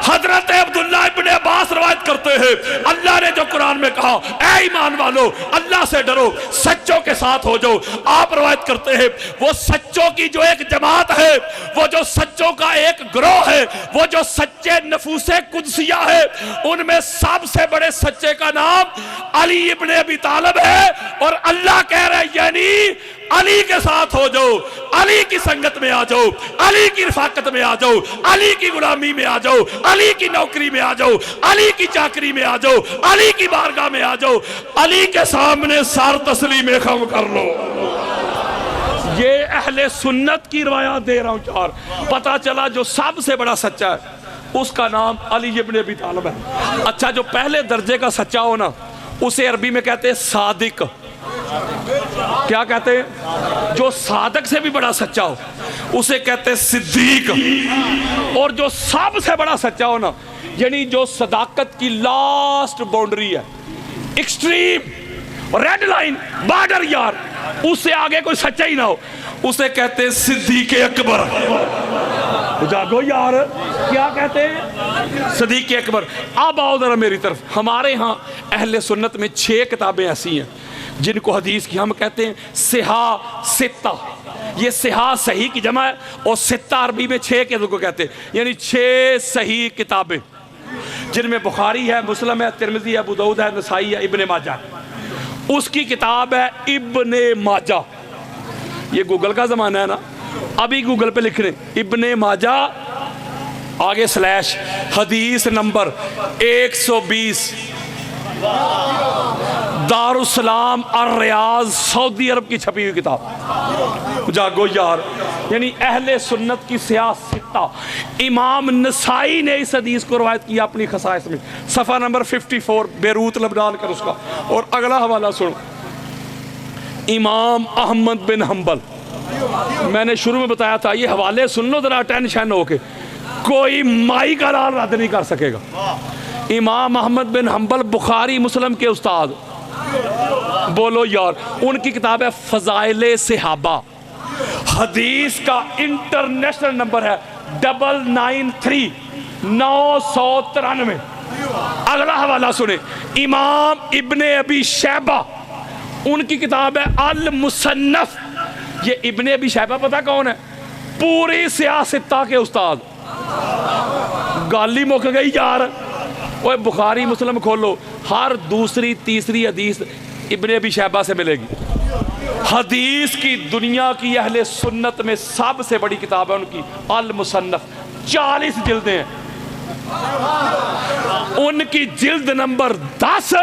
हजरत अब्दुल्ला इब्ने अब्बास रवायत करते हैं, अल्लाह ने जो कुरान में कहा, ऐ ईमान वालो अल्लाह से डरो, सच्चों के साथ हो जाओ। आप रवायत करते हैं, वो सच्चों की जो एक जमात है, वो जो सच्चों का एक ग्रोह है, वो जो सच्चे नफूसे कुदसिया है, उनमें सबसे बड़े सच्चे का नाम अली इब्ने अबी तालिब है। और अल्लाह कह रहे हैं, यानी अली के साथ हो जाओ, अली की संगत में आ जाओ, अली की रफाकत में आ जाओ, अली की गुलामी में आ जाओ, अली की नौकरी में आ जाओ, अली की चाकरी में आ जाओ, अली की बारगाह में आ जाओ, अली के सामने सार तस्लीम खम कर लो। ये अहले सुन्नत की रिवायत दे रहा हूं चार। पता चला जो सबसे बड़ा सच्चा है उसका नाम अली इब्न अबी तालिब है। अच्छा, जो पहले दर्जे का सच्चा हो ना, उसे अरबी में कहते हैं सादिक। क्या कहते हैं? जो सादक से भी बड़ा सच्चा हो उसे कहते हैं सिद्दीक। और जो सबसे बड़ा सच्चा हो ना, यानी जो सदाकत की लास्ट बाउंड्री है, एक्सट्रीम रेड लाइन, बॉर्डर यार, उससे आगे कोई सच्चा ही ना हो, उसे कहते हैं सिद्दीक अकबर। जागो यार, क्या कहते हैं? सिद्दीक अकबर। अब आओ जरा मेरी तरफ। हमारे यहाँ अहले सुन्नत में 6 किताबें ऐसी हैं जिनको हदीस की हम कहते हैं सिहा सित्ता। ये सिहा सही की जमा है और सित्ता अरबी में 6 के को कहते हैं, यानी 6 सही किताबें जिनमें बुखारी है, मुस्लिम है, तिरमिज़ी है, अबू दाऊद है, नसाई है, इब्ने माजा। उसकी किताब है इब्ने माजा। ये गूगल का ज़माना है ना, अभी गूगल पे लिख रहे इब्ने माजा आगे स्लैश हदीस नंबर 120 दारुस्सलाम और रियाज सऊदी अरब की छपी हुई किताब। जागो यार, यानी अहले सुन्नत की सियासता इमाम नसाई ने इस हदीस को रवायत किया अपनी खसाइस में, सफ़ा नंबर 54 बेरूत लबनान कर उसका। और अगला हवाला सुनो, इमाम अहमद बिन हम्बल, मैंने शुरू में बताया था ये हवाले सुन लो जरा टेंशन होके, कोई माई का लाल रद्द नहीं कर सकेगा। इमाम अहमद बिन हम्बल बुखारी मुस्लिम के उस्ताद, बोलो यार, उनकी किताब है फ़ज़ाइल सहाबा, हदीस का इंटरनेशनल नंबर है 993 अगला हवाला सुने, इमाम इब्ने अबी शैबा, उनकी किताब है अल मुसन्नफ। ये इब्ने अबी शैबा पता कौन है? पूरी सियासता के उस्ताद। गाली मुक गई यार, ओए बुखारी मुस्लिम खोलो, हर दूसरी तीसरी हदीस इब्ने अबी शैबा से मिलेगी। हदीस की दुनिया की अहले सुन्नत में सबसे बड़ी किताब है उनकी अल मुसन्नफ, 40 जिल्दें हैं। उनकी जिल्द नंबर 10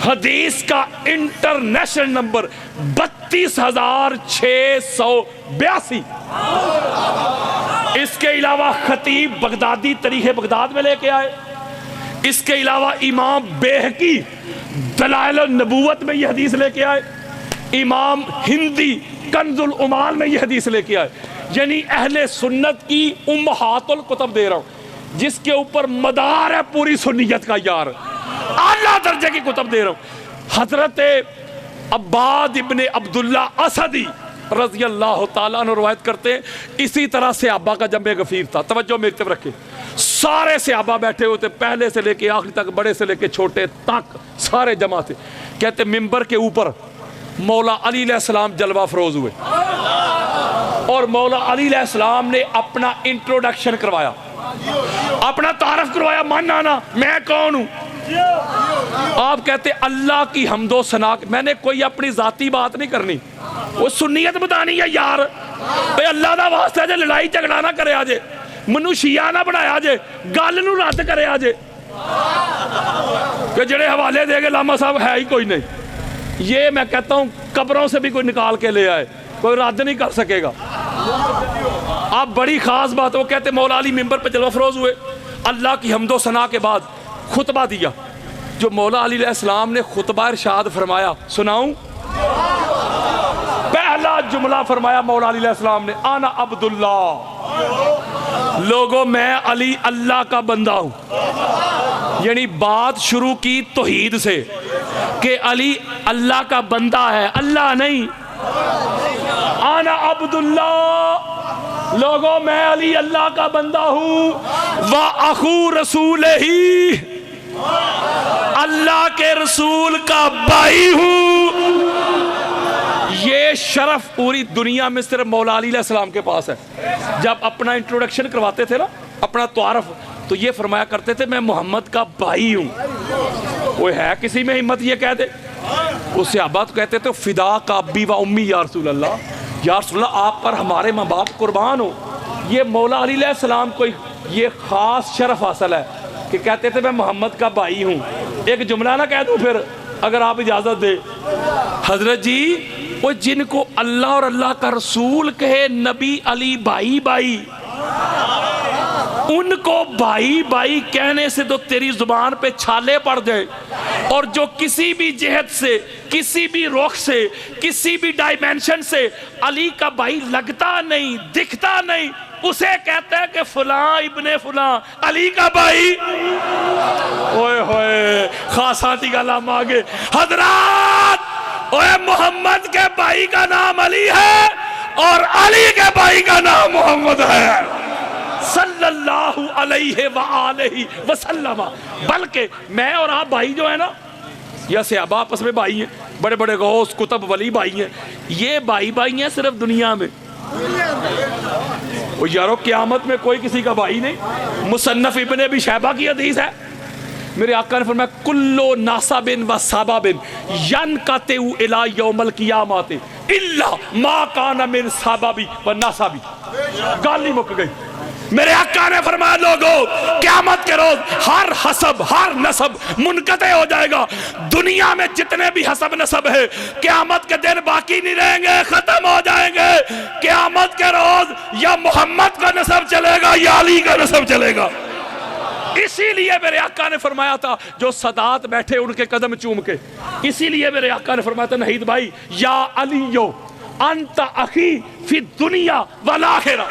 हदीस का इंटरनेशनल नंबर 32,682। इसके अलावा खतीब बगदादी तरीखे बगदाद में लेके आए। इसके अलावा इमाम बेहकी दलाइल नबूवत में ये हदीस लेके आए। इमाम हिंदी कंजुल उमाल में ये हदीस लेके आए। यानी अहले सुन्नत की उम्महातुल कुतुब दे रहा हूं, जिसके ऊपर मदार है पूरी सुन्नियत का यार, आला दर्जे की कुतुब दे रहा हूं। हजरत अब्बाद इब्ने अब्दुल्ला असदी रज़ी अल्लाह ताला अन्हु रवायत करते हैं, इसी तरह सहाबा का जम्मे गफीर था। तवज्जो मेरी तरफ रखे, सारे सहाबा बैठे हुए थे, पहले से लेके आखिरी तक, बड़े से लेके छोटे तक सारे जमा थे। कहते मिंबर के ऊपर मौला अली अलैहिस्सलाम जलवा फरोज हुए और मौला अली अलैहिस्सलाम ने अपना इंट्रोडक्शन करवाया, अपना तारफ करवाया, मान आना मैं कौन हूं। आप कहते अल्लाह की हम्दो सना, मैंने कोई अपनी जाती बात नहीं करनी, वो सुन्नियत बतानी है यार। भाई अल्लाह का वास्ता जे लड़ाई झगड़ा ना करे आजे, मनुशिया ना बनाया जे, गल नूं रद्द करे आजे कि जेड़े हवाले देगे लामा साहब है ही कोई नहीं। ये मैं कहता हूं कब्रों से भी कोई निकाल के ले आए, कोई रद्द नहीं कर सकेगा। आप बड़ी खास बात, वो कहते मौला अली मिंबर पे जलवा फरोज हुए, अल्लाह की हम्दो सना के बाद खुतबा दिया। जो मौला अली अलैहिस्सलाम ने खुतबा इरशाद फरमाया, सुनाऊं? पहला जुमला फरमाया मौला अली अलैहिस्सलाम ने, आना अब्दुल्ला, लोगों मैं अली अल्लाह का बंदा हूं। यानी बात शुरू की तौहीद से कि अली अल्लाह का बंदा है, अल्लाह नहीं। आना अब्दुल्ला, लोगों मैं अली अल्लाह का बंदा हूं, व अखू रसूल ही, अल्लाह के रसूल का भाई हूं। ये शरफ पूरी दुनिया में सिर्फ मौला अली अलैहिस्सलाम के पास है। जब अपना इंट्रोडक्शन करवाते थे ना, अपना तारफ, तो ये फरमाया करते थे मैं मोहम्मद का भाई हूं। वो है किसी में हिम्मत ये कह दे? उस सहाबा तो कहते थे फिदा का अब्बी व उम्मी या रसूल अल्लाह, या रसूल अल्लाह आप पर हमारे माँ बाप कुर्बान हो। ये मौला अली अलैहिस्सलाम को ये खास शरफ हासिल है कि कहते थे मैं मोहम्मद का भाई हूँ। एक जुमला ना कह दूँ फिर, अगर आप इजाज़त दे। हजरत जी, वो जिनको अल्लाह और अल्लाह का रसूल कहे नबी अली भाई भाई, उनको भाई भाई कहने से तो तेरी जुबान पे छाले पड़ जाए। और जो किसी भी जेहत से, किसी भी रुख से, किसी भी डायमेंशन से अली का भाई लगता नहीं, दिखता नहीं, उसे कहते हैं कि फलां इब्ने फलां अली का भाई। ओए होए, खासा दी गल आगे हजरात, ओए मोहम्मद के भाई का नाम अली है और अली के भाई का नाम मोहम्मद है सल्लल्लाहु अलैहि व आलिहि वसल्लम। बल्कि मैं और आप भाई जो है ना, या सहाबा आपस में भाई हैं, बड़े बड़े गौस कुतुब वली भाई हैं। ये भाई भाई हैं सिर्फ दुनिया में, वो यारो क़यामत में कोई किसी का भाई नहीं। मुसन्नफ इब्ने अबी शैबा की हदीस है, मेरे आका ने फरमाया कुल्लो नासाबिन व साबाबिन यनकतु इला यौमल क़ियामत इल्ला मा काना मिन साबाबी व नासाबी। गाली मुक गई। मेरे आका ने फरमाया लोगों क़यामत के रोज हर हसब हर नसब मुनक़ते हो जाएगा। दुनिया में जितने भी हसब नसब है क़यामत के दिन बाकी नहीं रहेंगे, खत्म हो जाएंगे। क़यामत के रोज या मोहम्मद का नसब चलेगा या अली का नसब चलेगा। इसीलिए मेरे आका ने फरमाया था जो सदात बैठे उनके कदम चूम के, इसीलिए मेरे आका ने फरमाया था नहीद भाई या अलियो अंत अखी फी दुनिया वल आखिरा।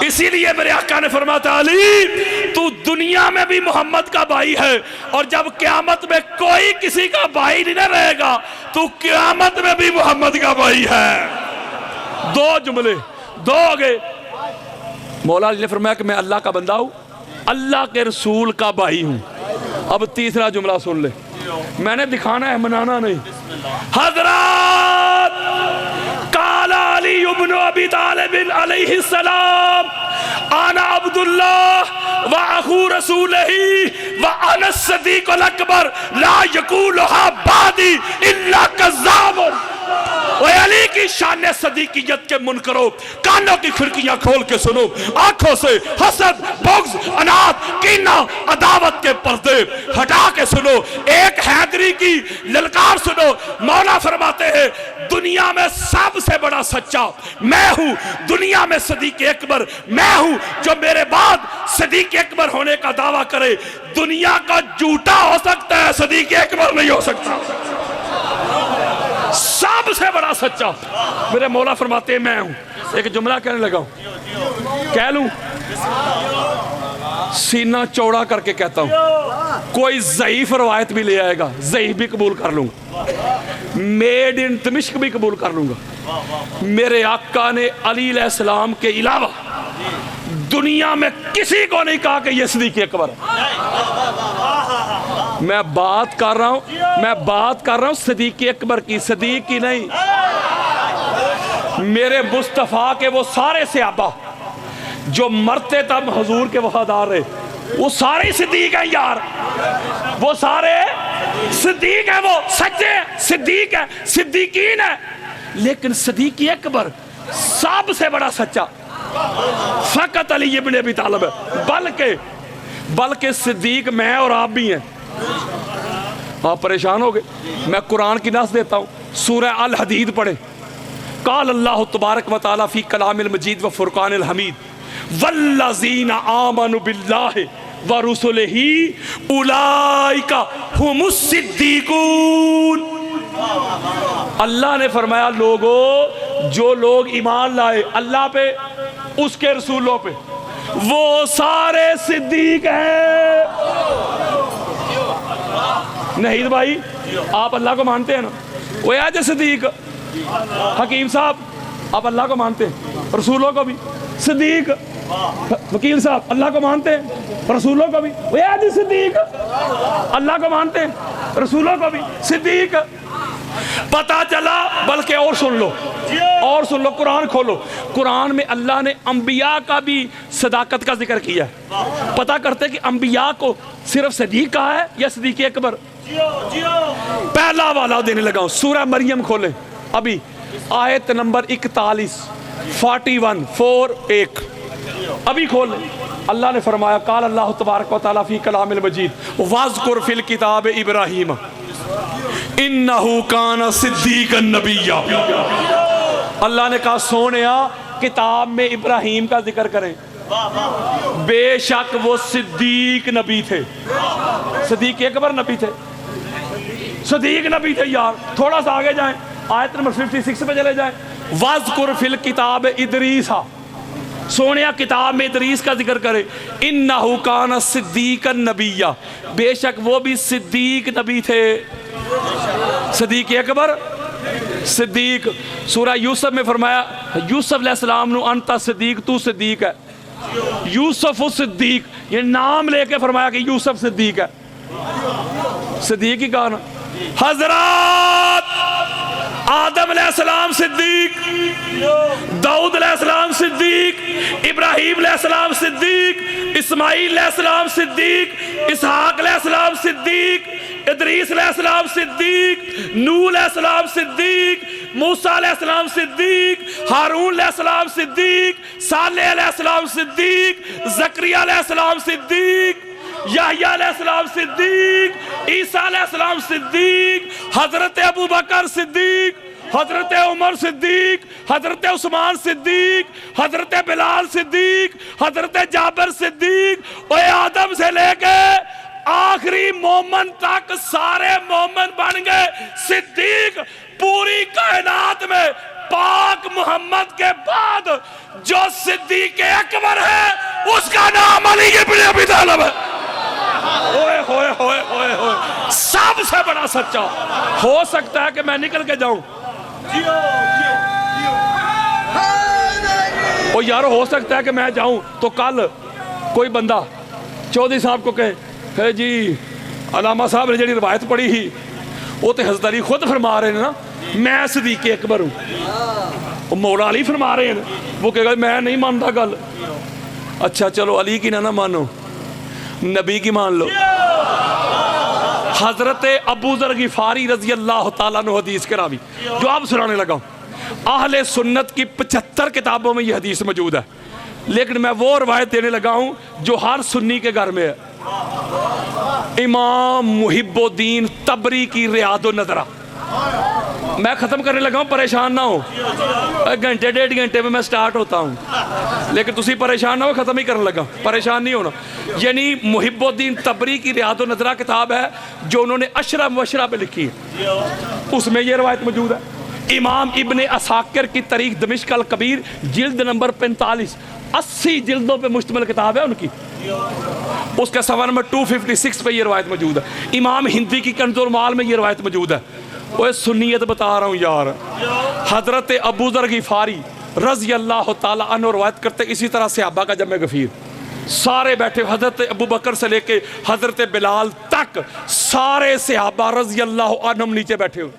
इसीलिए मेरे आका ने फरमाया था अली तू दुनिया में भी मोहम्मद का भाई है और जब क़यामत में कोई किसी का भाई नहीं रहेगा तू क़यामत में भी मोहम्मद का भाई है। दो जुमले दो हो गए। मौला अली ने फरमाया कि मैं अल्लाह का बंदा हूं, अल्लाह के रसूल का भाई हूं। अब तीसरा जुमला सुन ले, मैंने दिखाना है, मनाना नहीं। हज़रत काला अली इब्न अबी तालिब अलैहि सलाम आना अब्दुल्लाह व अखू रसूलही व अना सदीक़ुल अकबर ला यकूलुहा बादी इल्ला कज़्ज़ाबुन। अली की शान सदीकियत के मुनकरो कानों की खिड़कियां खोल के सुनो, आंखों से हसद बुग़्ज़ अनात कीना अदावत के पर्दे हटा के सुनो, एक हैदरी की ललकार सुनो। मौला फरमाते हैं दुनिया में सबसे बड़ा सच्चा मैं हूं, दुनिया में सदीक़ अकबर मैं हूं। जो मेरे बाद सदीक़ अकबर होने का दावा करे दुनिया का झूठा हो सकता है, सदीक़ अकबर नहीं हो सकता। सबसे बड़ा सच्चा मेरे मौला फरमाते हैं मैं हूं। एक जुमला कहने लगा हूं, कह लूं, सीना चौड़ा करके कहता हूं। कोई ज़ईफ रवायत भी ले आएगा, ज़ईफ भी कबूल कर लूंगा, मेड इन दमिश्क भी कबूल कर लूंगा। मेरे आका ने अली अलैहिस्सलाम के अलावा दुनिया में किसी को नहीं कहा कि ये सदीक़ अकबर है। मैं बात कर रहा हूं सदीक़ अकबर की, सदीक़ की नहीं। मेरे मुस्तफ़ा के वो सारे सहाबा जो मरते तब हुजूर के वफादार रहे वो सारे सिद्दीक हैं यार, वो सारे सिद्दीक हैं, वो सच्चे सिद्दीक है, सिद्दीकीन है। लेकिन सदीक़ अकबर सबसे बड़ा सच्चा फ़कत अली इब्न अबी तालिब है। बल्कि सिद्दीक मैं और आप भी हैं। आप परेशान हो गए, मैं कुरान की नस देता हूँ। सूरह अल हदीद पढ़े, काल अल्लाह तबारक व तआला फी कलामिल मजीद व फुरकानिल हमीद वल्लज़ीना आमनु बिल्लाहि व रुसुलिही उलाइका हुमुस सिद्दीकून। अल्लाह ने फरमाया लोगों जो लोग ईमान लाए अल्लाह पे उसके रसूलों पे वो सारे सिद्दीक हैं। नहीं भाई आप अल्लाह को मानते हैं ना, वो आज सिद्दीक हकीम साहब आप अल्लाह को मानते हैं, रसूलों को भी सिद्दीक। वकील साहब अल्लाह को मानते हैं, रसूलों को भी वो आज सिद्दीक। अल्लाह को मानते हैं, रसूलों को भी सिद्दीक। पता चला, बल्कि और सुन लो, कुरान खोलो, कुरान में अल्लाह ने अंबिया का भी सदाकत का जिक्र किया है। पता करते कि अंबिया को सिर्फ सदीक कहा है या सदीक़ अकबर। पहला वाला देने लगा हूं, सूरह मरियम खोले अभी, आयत नंबर 41 अभी खोल। अल्लाह ने फरमाया काल अल्लाह तबारक व तआला फी कलामिल मजीद वज़कुर फिल किताब इब्राहीम इन्नहु काना सिद्दीकन नबिय्या। अल्लाह ने कहा सोनिया किताब में इब्राहीम का जिक्र करें, बेशक वो सिद्दीक नबी थे। सदीक़ अकबर नबी थे, सदीक नबी थे यार। थोड़ा सा आगे जाएं, आयत नंबर 56 पे चले जाएं। वज़कुर फिल किताब इदरीसा, सोनिया किताब में इदरीस का जिक्र करे। इन्नहु काना सिद्दीकन नबिय्या, बेशक वो भी सिद्दीक नबी थे। सदीक़ अकबर सिद्दीक। सूरह यूसुफ में फरमाया यूसुफ अलैहिस्सलाम नु अंता सिद्दीक, तू सिद्दीक है। यूसुफ सिद्दीक, ये नाम लेके फरमाया कि यूसुफ सिद्दीक है, सिद्दीक ही कहा ना। हजरत आदम अलैहिस्सलाम सिद्दीक, दाऊद अलैहिस्सलाम सिद्दीक, इब्राहीम अलैहिस्सलाम सिद्दीक, इस्माईल अलैहिस्सलाम सिद्दीक, इसहाक अलैहिस्सलाम सिद्दीक, इदरीस अलैहिस्सलाम सिद्दीक, नूह अलैहिस्सलाम सिद्दीक, मूसा अलैहिस्सलाम सिद्दीक, हारून अलैहिस्सलाम सिद्दीक, सालेह अलैहिस्सलाम सिद्दीक, जकरिया अलैहिस्सलाम सिद्दीक, याह्या अलैहिस्सलाम सिद्दीक, ईसा अलैहिस्सलाम सिद्दीक, हजरत अबू बकर सिद्दीक, हजरत उमर सिद्दीक, हजरत उस्मान सिद्दीक, हजरत बिलाल सिद्दीक, हजरत जाबिर सिद्दीक और आदम से लेके आखिरी मोमन तक सारे मोमन बन गए सिद्दीक। पूरी कायनात में पाक मोहम्मद के बाद जो सिद्दीक अकबर है उसका नाम अली इब्न अबी तालिब है। ओए होए होए होए होए, सबसे बड़ा सच्चा। हो सकता है कि मैं निकल के जाऊं, ओ यार हो सकता है कि मैं जाऊं तो कल कोई बंदा चौधरी साहब को कहे, है जी अलामा साहब ने जी रवायत पढ़ी ही वो तो हज़रत अली खुद फरमा रहे हैं ना, मैं सिद्दीक़ अकबर हूँ। मौला अली फरमा रहे हैं, वो कहेगा मैं नहीं मानता गल। अच्छा चलो अली की ना मानो, नबी की मान लो। हजरत अबू ज़र गिफ़ारी रज़ी अल्लाह ताला अन्हु हदीस के रावी, जो आप सुनाने लगा, अहले सुन्नत की 75 किताबों में ये हदीस मौजूद है, लेकिन मैं वो रवायत देने लगा हूँ जो हर सुन्नी के घर में है। इमाम मुहिब्बुद्दीन तबरी की रियादुन नज़रा। मैं ख़त्म करने लगा हूँ, परेशान ना हो, घंटे 1.5 घंटे में मैं स्टार्ट होता हूँ, लेकिन तुसी परेशान ना हो, ख़त्म ही करने लगा, परेशान नहीं होना। यानी मुहिब्बुद्दीन तबरी की रियादुन नज़रा किताब है जो उन्होंने अशरा मुबशरा पे लिखी है, उसमें ये रवायत मौजूद है। इमाम इब्ने असाकिर की तारीख दमिश्क अल कबीर जिल्द नंबर 45, 80 जिल्दों पे मुश्तमिल किताब है उनकी, उसका सफ़ा नंबर 256 पे ये रवायत मौजूद है। इमाम हिंदी की कंज़ुल माल में ये रवायत मौजूद है। वो सुन्नियत बता रहा हूँ यार। हजरत अबू ज़र गिफ़ारी रज़ी अल्लाह ताला अन्हु रवायत करते, इसी तरह सहाबा का जमे गफ़ीर सारे बैठे, हजरत अबू बकर से लेके हजरत बिलाल तक सारे सहाबा रज़ी अल्लाह अन्हुम नीचे बैठे हुए।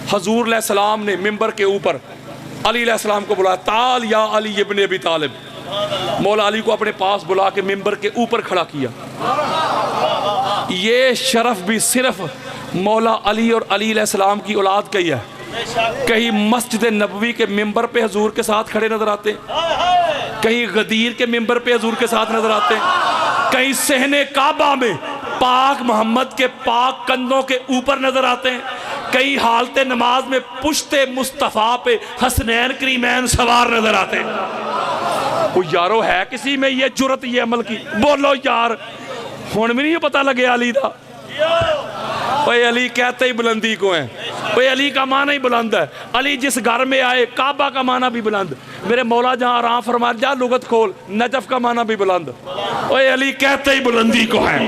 हजूर अलैहिस्सलाम ने मिंबर के ऊपर अली अलैहिस्सलाम को बुलाया, ताल या अली इब्न अबी तालिब। मौला अली को अपने पास बुला के मिंबर के ऊपर खड़ा किया। ये शरफ भी सिर्फ मौला अली और अली अलैहिस्सलाम की औलाद का ही है। कहीं मस्जिद नबवी के मिंबर पे हजूर के साथ खड़े नजर आते हैं, कहीं गदीर के मिंबर पे हजूर के साथ नजर आते हैं, कहीं सहने काबा में पाक मोहम्मद के पाक कंधों के ऊपर नजर आते हैं, कई हालत नमाज में पुश्ते मुस्तफ़ा पे हसनैन करीमैन सवार नजर आते हैं। वो यारो है किसी में ये जुरत ये अमल की? बोलो यार, हुण भी नहीं पता लगे अली दा। भाई अली कहते ही बुलंदी को है, भाई अली का माना ही बुलंद है। अली जिस घर में आए काबा का माना भी बुलंद। मेरे मौला जहाँ आराम फरमा जा लुगत खोल, नजफ का माना भी बुलंद। भाई अली कहते ही बुलंदी को है।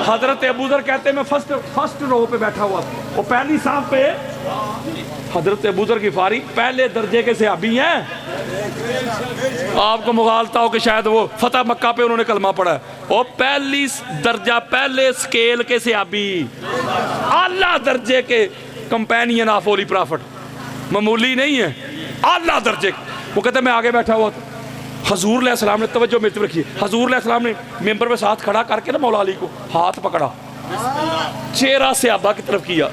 हजरत अबू ज़र कहते मैं फर्स्ट रो पे बैठा हुआ, वो पहली साफ पे हजरत अबू ज़र गिफ़ारी पहले दर्जे के सहाबी हैं। आपको मुगालता हो कि शायद वो फतह मक्का पे उन्होंने कलमा पढ़ा है। वो पहली दर्जा, पहले स्केल के सहाबी, आला दर्जे के कंपेनियन ऑफ होली प्रॉफिट, मामूली नहीं है, आला दर्जे। वो कहते मैं आगे बैठा हुआ था, हजूर अलैहिस्सलाम ने तवज्जो मेरी तरफ रखी, हजूर अलैहिस्सलाम ने मेंबर में साथ खड़ा करके ना मौला अली को हाथ पकड़ा, चेहरा सहाबा की तरफ किया।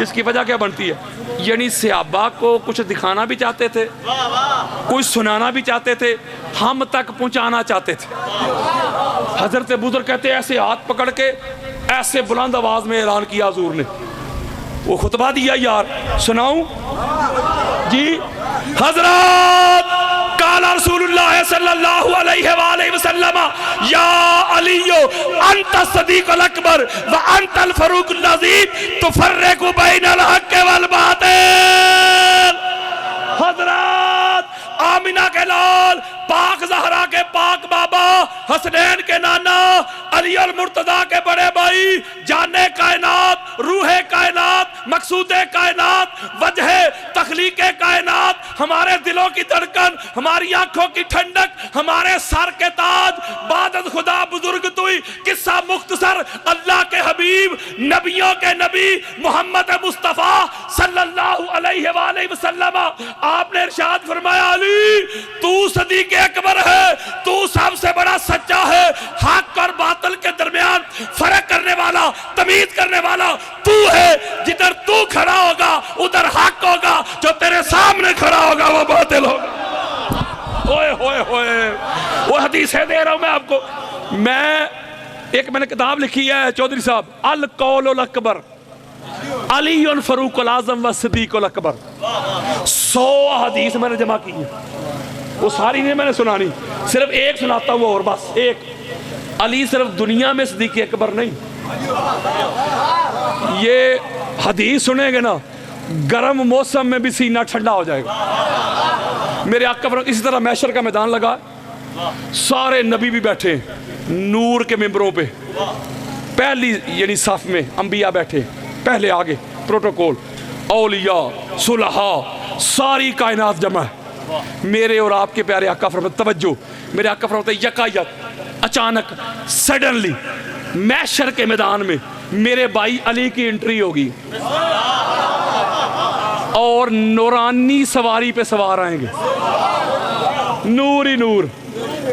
इसकी वजह क्या बनती है? यानी सहाबा को कुछ दिखाना भी चाहते थे, कुछ सुनाना भी चाहते थे, हम तक पहुंचाना चाहते थे। हजरत अबू ज़र कहते ऐसे हाथ पकड़ के ऐसे बुलंद आवाज में ऐलान किया हजूर ने, वो खुतबा दिया यार, सुनाऊं जी? हजरत काला रसूलुल्लाह सल्लल्लाहु अलैहि वसल्लम या अलियो अंत सदीक़ुल अकबर व अंतल फरूकुल नज़ीब तुफर्रिकु बैनल हक़्क़ि वल बातिल। हजरत आमिना के लाल, पाक ज़हरा के पाक बाबा, हसनैन के नाना, अली और मुर्तज़ा के बड़े भाई, जाने कायनात, रूहे कायनात, मकसूदे कायनात, वजह तख्लीके कायनात, हमारे दिलों की धड़कन, हमारी आंखों की ठंडक, हमारे सर के ताज, बादत खुदा बुजुर्ग तुई, किस्सा मुख्तसर, अल्लाह के हबीब, नबियों के नबी मोहम्मद मुस्तफ़ा सल्लल्लाहु अलैहि वसल्लम, आपने इरशाद फरमाया अली तू सदीक़ अकबर है, तू सबसे बड़ा सच्चा है, हक और बातिल के दरमियान फर्क करने वाला, तमीज करने वाला तू है। जिधर तू खड़ा होगा उधर हक होगा, जो तेरे सामने खड़ा होगा वो बातिल होगा। ओए होए होए, वो हदीसें दे रहा हूं मैं आपको। मैंने किताब लिखी है चौधरी साहब, अल कौल अकबर अली फरूक आजम व सिद्दीक अकबर। 100 हदीस मैंने जमा की है, वो सारी नहीं मैंने सुनानी, सिर्फ एक सुनाता हूँ और बस एक। अली सिर्फ दुनिया में सिद्दीक अकबर नहीं, ये हदीस सुनेंगे ना गर्म मौसम में भी सीना ठंडा हो जाएगा। मेरे आका फरमाते, इसी तरह मैशर का मैदान लगा, सारे नबी भी बैठे नूर के मिंबरों पे, पहली यानी सफ में अंबिया बैठे पहले आगे, प्रोटोकॉल, औलिया सुलहा, सारी कायनात जमा है। मेरे और आपके प्यारे आका फरमाते, तवज्जो, मेरे आका फरमाते यकायत अचानक सडनली मैशर के मैदान में मेरे भाई अली की एंट्री होगी और नूरानी सवारी पे सवार आएंगे, नूर ही नूर।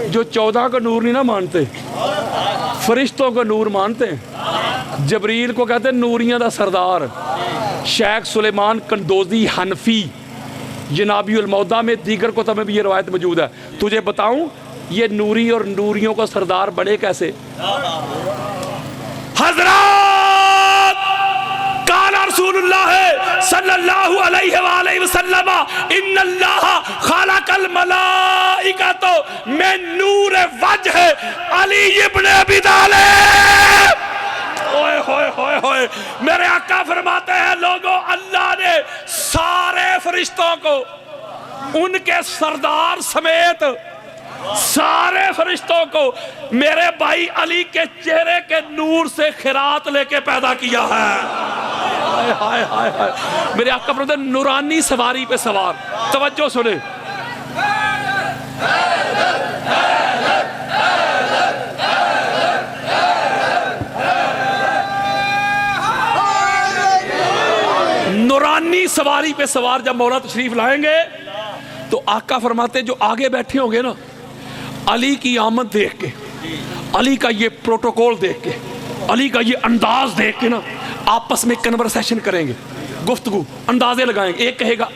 जो 14 का नूर नहीं ना मानते, फरिश्तों का नूर मानते हैं। जबरील को कहते हैं नूरियां दा सरदार। शेख सुलेमान कंदोजी हनफी जनाबी उल मौदा में दीगर को तब में भी ये रवायत मौजूद है। तुझे बताऊं ये नूरी और नूरियों का सरदार बने कैसे? हजरत काला रसूलुल्लाह सल्लल्लाहु अलैहि वसल्लम इन्नल्लाह खलकल मलाइकत मिन नूर वजह अली इब्न अबी तालिब। ओए होए होए होए, मेरे आका फरमाते हैं लोगों, अल्लाह ने सारे फरिश्तों को उनके सरदार समेत सारे फरिश्तों को मेरे भाई अली के चेहरे के नूर से खिरात लेके पैदा किया है। हाय हाय हाय हाय, मेरे आका फरमाते हैं नूरानी सवारी पे सवार। तवज्जो सुने, नूरानी सवारी पे सवार जब मौला तशरीफ लाएंगे तो आका फरमाते जो आगे बैठे होंगे ना, अली की आमद देख के, अली का ये प्रोटोकॉल देख के, अली का ये अंदाज देख के ना आपस में कन्वर्सेशन करेंगे, गुफ्तगू अंदाजे लगाएंगे। एक कहेगा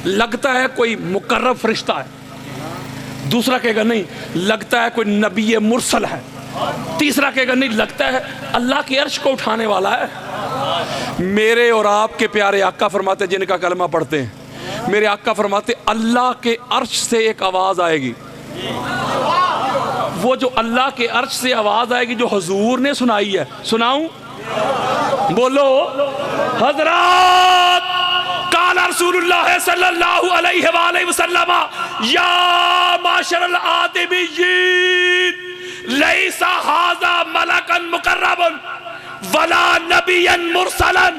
लगता है कोई मुकर्रब फरिश्ता है, दूसरा कहेगा नहीं लगता है कोई नबी मुरसल है, तीसरा कहेगा नहीं लगता है अल्लाह के अर्श को उठाने वाला है। मेरे और आपके प्यारे आका फरमाते जिनका कलमा पढ़ते हैं, मेरे आका फरमाते अल्लाह के अर्श से एक आवाज आएगी, वो जो अल्लाह के अर्श से आवाज आएगी जो हुजूर ने सुनाई है। सुनाऊं? बोलो। हजरत काला रसूलुल्लाह सल्लल्लाहु अलैहि वसल्लम या माशरल आदमीयीन लैसा हाजा मलकन मुकर्रबन वला नबियन मुरसलन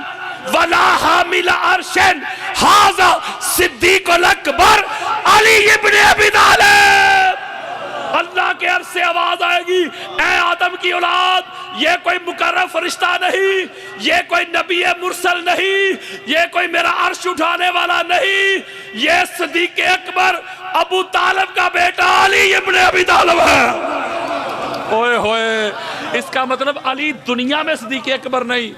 वला हामिल अर्शन हाजा सिद्दीकुल अकबर अली इब्न अबी तालिब। अल्लाह के अर्श से आवाज आएगी, ऐ आदम की औलाद, ये कोई मुकर्रब फरिश्ता नहीं, ये कोई नबी मुरसल नहीं, ये कोई मेरा अर्श उठाने वाला नहीं, ये सिद्दीक अकबर अबू तालिब का बेटा अली इब्न अबी तालिब है। ओए होए, इसका मतलब अली दुनिया में सिद्दीक अकबर नहीं,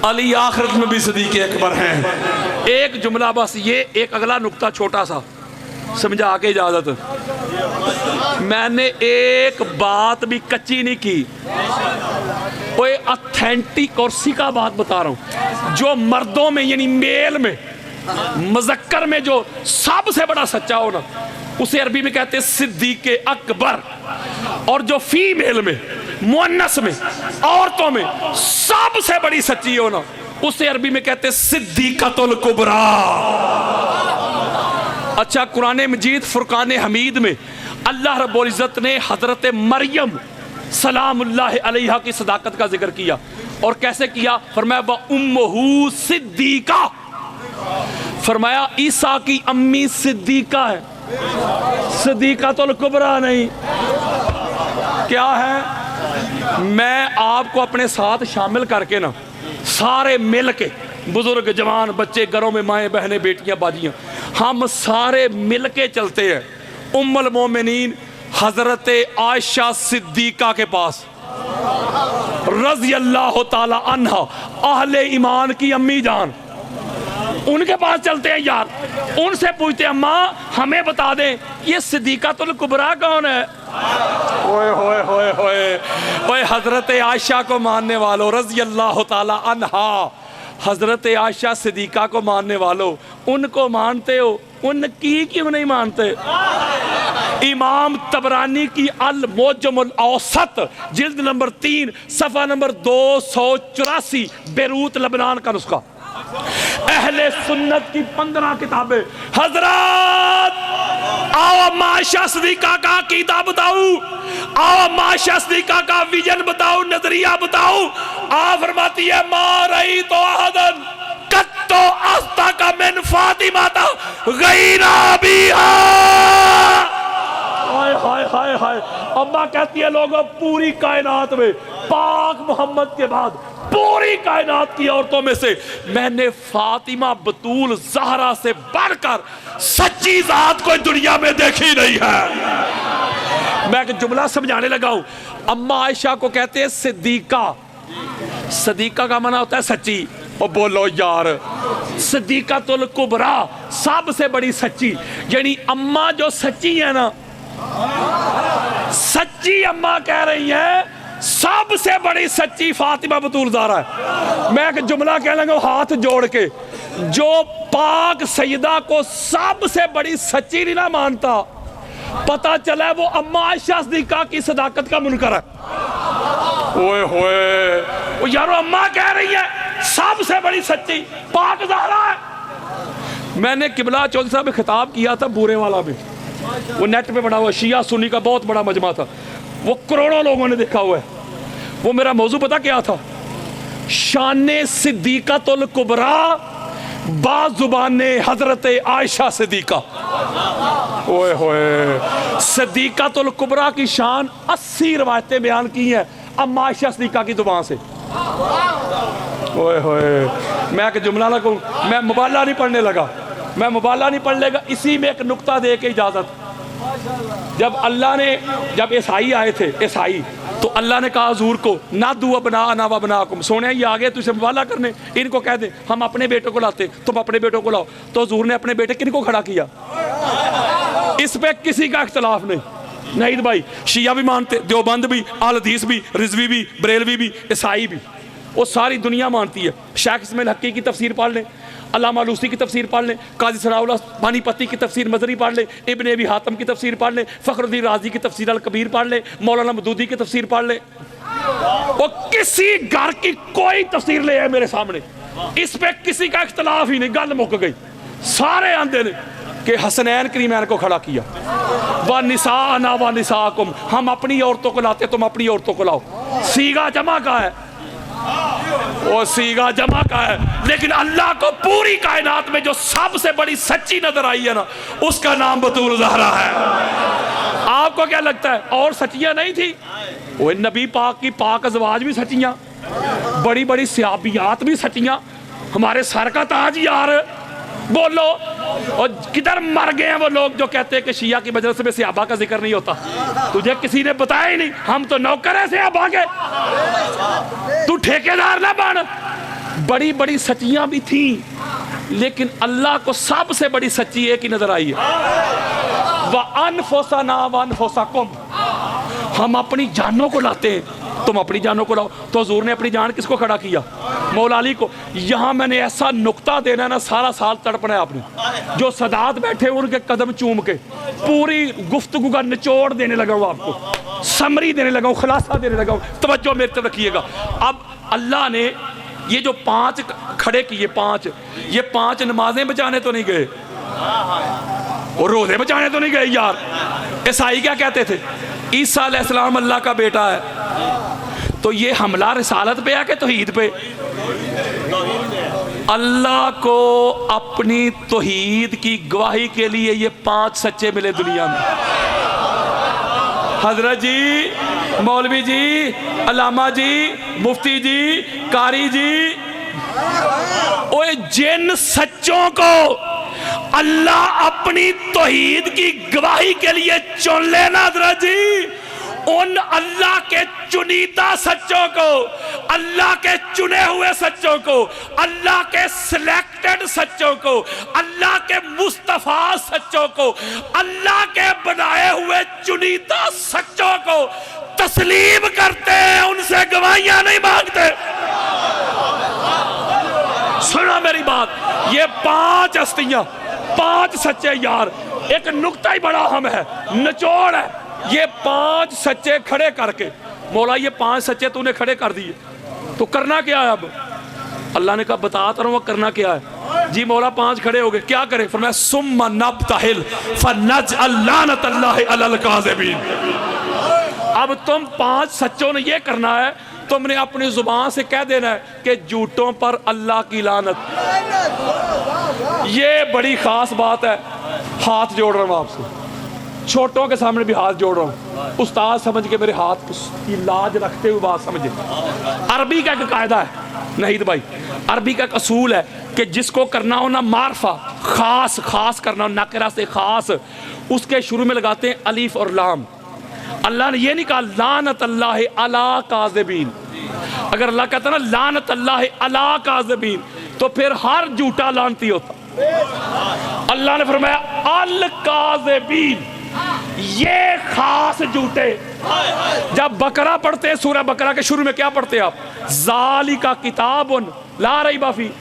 अली आखिरत में भी सिद्दीक अकबर हैं। एक जुमला बस, ये एक अगला नुक्ता छोटा सा समझा के इजाजत, मैंने एक बात भी कच्ची नहीं की, कोई ऑथेंटिक और सीका बात बता रहा हूं। जो मर्दों में यानी मेल में मुज़क्कर में जो सबसे बड़ा सच्चा हो ना, उसे अरबी में कहते हैं सिद्दीक अकबर, और जो फीमेल में मुअन्नस में औरतों में सबसे बड़ी सच्ची हो ना, उसे अरबी में कहते हैं सिद्दीकतुल कुबरा। अच्छा, कुरान मजीद फुरकान हमीद में अल्लाह रब्बुल इज़्ज़त ने हजरत मरियम सलामुल्लाह अलैहा की सदाकत का जिक्र किया, और कैसे किया? फरमाया व उम्मुहु सिद्दीका, फरमाया ईसा की अम्मी सिद्दीका है, सिद्दीकतुल कुबरा नहीं। क्या है? मैं आपको अपने साथ शामिल करके ना, सारे मिल के, बुजुर्ग जवान बच्चे, घरों में माएँ बहनें बेटियां बाजियां, हम सारे मिल के चलते हैं उम्मुल मोमिनीन हजरत आयशा सिद्दीका के पास। रज़ी अल्लाह ताला अन्हा, अहले ईमान की अम्मी जान, उनके पास चलते हैं यार, उनसे पूछते हैं अम्मा हमें बता दें ये सिद्दीक़ातुल कुबरा कौन है। ओए होए होए होए ओए, हजरत आयशा को मानने वालों, रज़ी अल्लाह ताला अन्हा, हजरत आयशा सिद्दीक़ा को मानने वालों, उनको मानते हो, उनकी क्यों नहीं मानते? इमाम तबरानी की अल मोजमुल औसत जिल्द नंबर 3 सफ़ा नंबर 284, बेरूत लबनान का नुस्खा। अहले सुन्नत की 15 किताबें। हजरत आओ माशा सिद्दीक़ा का अकीदा बताऊं, आओ माशा सिद्दीक़ा का विजन बताऊं, नजरिया बताऊं। आ फरमाती है मा रही तो अहदन कत्तो आस्ता का मिन फातिमा ता गैरा बिहा। हाय हाय हाय हाय, अम्मा कहती है लोगों पूरी कायनात में पाक मोहम्मद के बाद पूरी कायनात की औरतों में से मैंने फातिमा बतूल ज़हरा से बढ़कर सच्ची जात कोई दुनिया में देखी नहीं है। मैं एक जुमला समझाने लगा हूं। अम्मा आयशा को कहते हैं सिद्दीक़ा, सिद्दीक़ा का माना होता है सच्ची। और बोलो यार, सिद्दीक़ातुल कुबरा सबसे बड़ी सच्ची, यानी अम्मा जो सच्ची है ना, सच्ची अम्मा कह रही है सबसे बड़ी सच्ची फातिमा बतूल ज़हरा है। मैं एक जुमला कह लूंगा हाथ जोड़ के, जो पाक सैयदा को सबसे बड़ी सच्ची नहीं ना मानता, पता चला है वो अम्मा आयशा सिद्दीक़ा की सदाकत का मुनकर है। ओए होए, यारो अम्मा कह रही है सबसे बड़ी सच्ची पाक ज़हरा है। मैंने किबला चौधरी साहब में खिताब किया था बूरे वाला में, वो नेट पे बना हुआ, शिया सुन्नी का बहुत बड़ा मजमा था, वो करोड़ों लोगों ने देखा हुआ है। वो मेरा मौजू पता क्या था? शाने सिद्दीक़ातुल कुबरा बाजुबाने हजरत आयशा सिद्दीक़ा। ओए होए, सिद्दीक़ातुल कुबरा की शान 80 रवायतें बयान की हैं अम्मा आयशा सिद्दीक़ा की जुबान से। ओए होए, मैं एक जुमला ना कहूँ, मैं मुबाला नहीं पढ़ने लगा, मैं मुबाला नहीं पढ़ लेगा। इसी में एक नुक्ता दे के इजाजत, जब अल्लाह ने, जब ईसाई आए थे ईसाई, तो अल्लाह ने कहा हजूर को ना दुआ बना ना वा बना कुम, सोने ये आ गए तुझसे मुबाला करने, इनको कह दे हम अपने बेटों को लाते, तुम अपने बेटों को लाओ। तो हजूर ने अपने बेटे किनको खड़ा किया? इस पे किसी का इख्तलाफ नहीं। नहीं भाई, शिया भी मानते, देवबंद भी, अहले हदीस भी, रिजवी भी, बरेलवी भी, ईसाई भी, वो सारी दुनिया मानती है। शेख इस्माइल हक्की की तफसीर पढ़ लें, अल्लामा लूसी की तफसीर पढ़ लें, काजी सनाउल्लाह पानीपती की तफसीर मजरी पढ़ लें, इब्न अबी हातम की तफसीर पढ़ लें, फ़खरुद्दीन राज़ी की तफसीर अल कबीर पढ़ लें, मौलाना मदूदी की तफसीर पढ़ लें। वो किसी घर की कोई तफसीर ले आए मेरे सामने, इस पे किसी का इख्तलाफ ही नहीं, गल मुक गई। सारे आंदे ने कि हसनैन करीमैन को खड़ा किया, व निसा ना व निसाकुम, हम अपनी औरतों को लाते, तुम अपनी औरतों को लाओ। सीगा जमा का है, वो सीगा जमा का है, लेकिन अल्लाह को पूरी कायनात में जो सबसे बड़ी सच्ची नजर आई है ना, उसका नाम बतूल ज़हरा है। आपको क्या लगता है और सच्चियां नहीं थी? वो नबी पाक की पाक अज़वाज भी सच्चियां, बड़ी बड़ी सहाबियात भी सच्चियां, हमारे सर का ताज यार। बोलो, और किधर मर गए हैं वो लोग जो कहते हैं कि शिया की मजलिस में सहाबा का जिक्र नहीं होता? तुझे किसी ने बताया ही नहीं, हम तो नौकर है सहाबा के, तू ठेकेदार ना बन। बड़ी बड़ी सच्चियां भी थी, लेकिन अल्लाह को सबसे बड़ी सच्ची एक ही नजर आई है, व अनफुसना व अनफुसकुम, हम अपनी जानों को लाते हैं, तुम अपनी जानों को लाओ। तो हुजूर ने अपनी जान किसको खड़ा किया? मौला अली को। यहाँ मैंने ऐसा नुक्ता देना ना, सारा साल तड़पना है आपने। जो सदात बैठे उनके कदम चूम के पूरी गुफ्तगू का निचोड़ देने लगा हूँ, आपको समरी देने लगा हूँ, खुलासा देने लगा हूँ, तवज्जो मेरे तरफ रखिएगा। अब अल्लाह ने ये जो 5 खड़े किए, 5, ये 5 नमाजें बचाने तो नहीं गए और रोजे बचाने तो नहीं गए यार। ईसाई क्या कहते थे? ईसा अलैहिस्सलाम अल्लाह का बेटा है। तो ये हमला रिसालत पे है कि तौहीद पे? अल्लाह को अपनी तौहीद की गवाही के लिए ये 5 सच्चे मिले दुनिया में। हजरत जी, मौलवी जी, अल्लामा जी, मुफ्ती जी, कारी जी, ओए जिन सच्चों को अल्लाह अपनी तौहीद की गवाही के लिए चुन लेना हजरत जी, उन अल्लाह के चुनीदा सच्चों को, अल्लाह के चुने हुए सच्चों को, अल्लाह के सिलेक्टेड सच्चों को, अल्लाह के मुस्तफा सच्चों को, अल्लाह के बनाए हुए चुनीदा सच्चों को तस्लीम करते हैं, उनसे गवाहियां नहीं मांगते। सुना मेरी बात, ये 5 हस्तियां, 5 सच्चे यार, एक नुक्ता ही बड़ा अहम है, निचोड़ है। ये 5 सच्चे खड़े करके, मौला ये 5 सच्चे तूने खड़े कर दिए, तो करना क्या है अब? अल्लाह ने कहा बताता रहा हूँ करना क्या है। जी मौला 5 खड़े हो गए, क्या करें? फरमाया सुम्मा नब्तहिल फनजअल लानतल्लाहि अलल काज़िबीन। अब तुम 5 सच्चों ने ये करना है, तुमने अपनी जुबान से कह देना है कि झूठों पर अल्लाह की लानत। ये बड़ी खास बात है। हाथ जोड़ रहा हूं आपसे, छोटों के सामने भी हाथ जोड़ रहा हूं, उस्ताद समझ के मेरे हाथ की लाज रखते हुए बात समझे। अरबी का एक कायदा है नहीं भाई, अरबी का एक असूल है कि जिसको करना हो ना मारफा, खास खास करना हो, नकरा से खास, उसके शुरू में लगाते हैं अलीफ और लाम। अल्लाह ने ये नहीं कहा लानत अल्लाह अला काज़िबीन। अगर अल्लाह कहता ना लानत अल्लाह अला काज़िबीन, तो फिर हर झूठा लानती होता। अल्लाह ने फरमाया अल काज़िबीन, ये खास झूठे। जब बकरा पढ़ते हैं, सूरह बकरा के शुरू में क्या पढ़ते हैं आप? ज़ालिका किताबुन ला रैबा फी,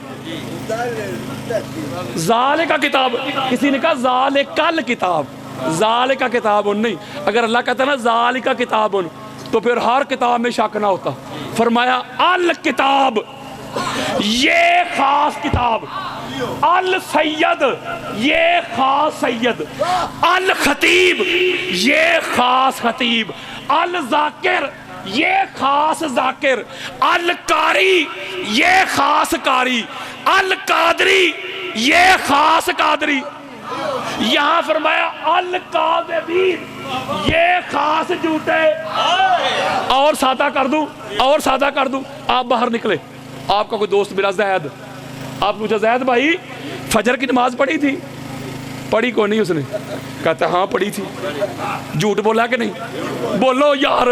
ज़ालिका किताब, किसी ने कहा ज़ालिकल किताब, ज़ालिका किताबुन नहीं। अगर अल्लाह कहता ना ज़ालिका किताबुन, तो फिर हर किताब में शक ना होता। फरमाया अल किताब, ये खास किताब, अल सैयद, ये खास सैयद, अल खतीब, ये खास खतीब, अल जाकिर, ये खास जाकिर, अल कारी, ये खास कारी, अल कादरी, ये खास कादरी। यहां फरमाया अल काज़िबीन, ये खास झूठे। और सादा कर दूं, और सादा कर दूं, आप बाहर निकले, आपका कोई दोस्त मिला जैद, आप पूछा जैद भाई फजर की नमाज पढ़ी थी? पढ़ी को नहीं उसने? कहता हाँ पढ़ी थी। झूठ बोला कि नहीं? बोलो यार,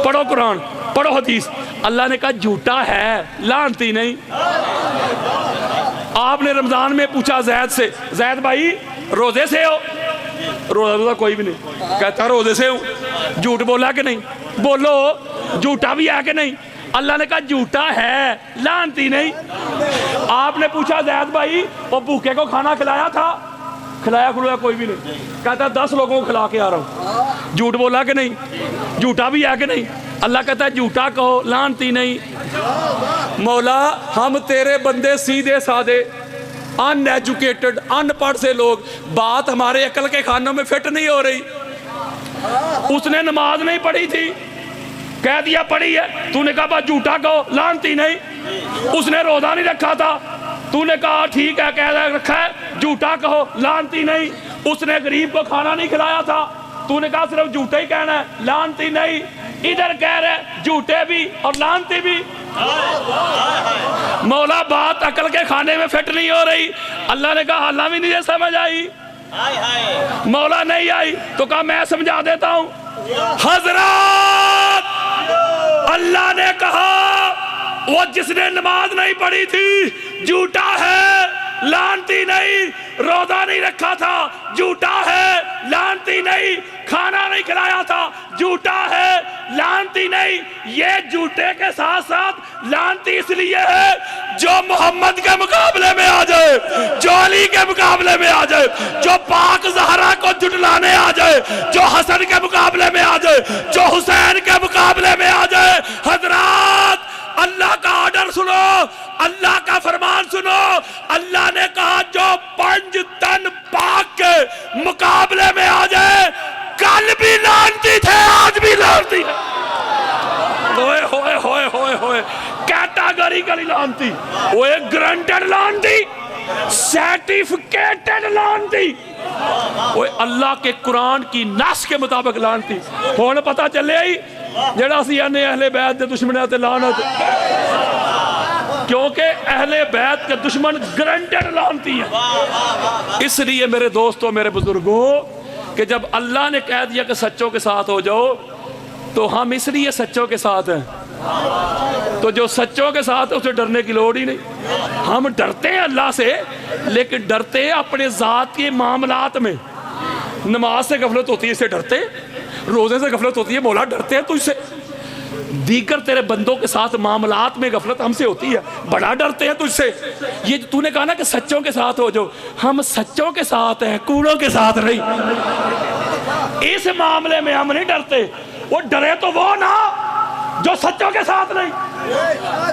पढ़ो कुरान, पढ़ो हदीस। अल्लाह ने कहा झूठा है, लानती नहीं। आपने रमजान में पूछा जैद से, जैद भाई रोजे से हो? रोजा कोई भी नहीं। कहता रोजे से हूं। झूठ बोला कि नहीं? बोलो झूठा भी है कि नहीं? अल्लाह ने कहा झूठा है, लानती नहीं। आपने पूछा जैद भाई वो भूखे को खाना खिलाया था? खिलाया खुलाया कोई भी नहीं। कहता 10 लोगों को खिला के आ रहा हूँ। झूठ बोला कि नहीं? झूठा भी है कि नहीं? अल्लाह कहता है झूठा कहो, लानती नहीं। मौला हम तेरे बंदे सीधे साधे, अनएजुकेटेड, अनपढ़ से लोग, बात हमारे अकल के खानों में फिट नहीं हो रही। उसने नमाज नहीं पढ़ी थी, कह दिया पढ़ी है, तूने कहा बस झूठा कहो, लानती नहीं। उसने रोजा नहीं रखा था, तूने कहा ठीक है कह रखा है, झूठा कहो, लानती नहीं। उसने गरीब को खाना नहीं खिलाया था, तूने कहा सिर्फ झूठा ही कहना है, लानती नहीं। इधर कह रहे झूठे भी और लानती भी। मौला बात अकल के खाने में फिट नहीं हो रही। अल्लाह ने कहा अल्लाह भी नहीं समझ आई। मौला नहीं आई तो कहा मैं समझा देता हूं। हजरत अल्लाह ने कहा वो जिसने नमाज नहीं पढ़ी थी झूठा है, लानती नहीं। रोजा नहीं रखा था, झूठा है, लानती नहीं। खाना नहीं खिलाया था, झूठा है, लानती नहीं। ये झूठे के साथ साथ लानती इसलिए है जो मोहम्मद के मुकाबले में आ जाए, जो अली के मुकाबले में आ जाए, जो पाक ज़हरा को जुटलाने आ जाए, जो हसन के मुकाबले में आ जाए, जो हुसैन के मुकाबले में आ जाए। हजरात अल्लाह का ऑर्डर सुनो, अल्लाह का फरमान सुनो। अल्लाह ने कहा जो 5 तन पाक के मुकाबले में आ जाए, कल भी लानती थे, आज भी लानती है। होए होए होए होए होए, कैटेगरिकली लानती, वो एक ग्रांटेड लानती, सर्टिफिकेटेड लानती, वो अल्लाह के कुरान की नस के मुताबिक लानती। हुण पता चले आई जेड़ा असीं आने अहले बैत दे दुश्मनां ते लानत, क्योंकि अहले बैत के दुश्मन ग्रांटेड लानती है। इसलिए मेरे दोस्तों, मेरे बुजुर्गों, कि जब अल्लाह ने कह दिया कि सच्चों के साथ हो जाओ, तो हम इसलिए सच्चों के साथ हैं। तो जो सच्चों के साथ है उसे डरने की लोड़ ही नहीं। हम डरते हैं अल्लाह से, लेकिन डरते हैं अपने ज़ात के मामलात में। नमाज से गफलत होती है इससे डरते, रोज़े से गफलत होती है मौला डरते हैं तुझसे। दीगर तेरे बंदों के साथ मामलात में गफलत हमसे होती है, बड़ा डरते हैं तुझसे। ये तूने कहा ना कि सच्चों के साथ हो, जो हम सच्चों के साथ हैं, कूड़ों के साथ नहीं। इस मामले में हम नहीं डरते। वो डरे तो वो ना जो सच्चों के साथ नहीं।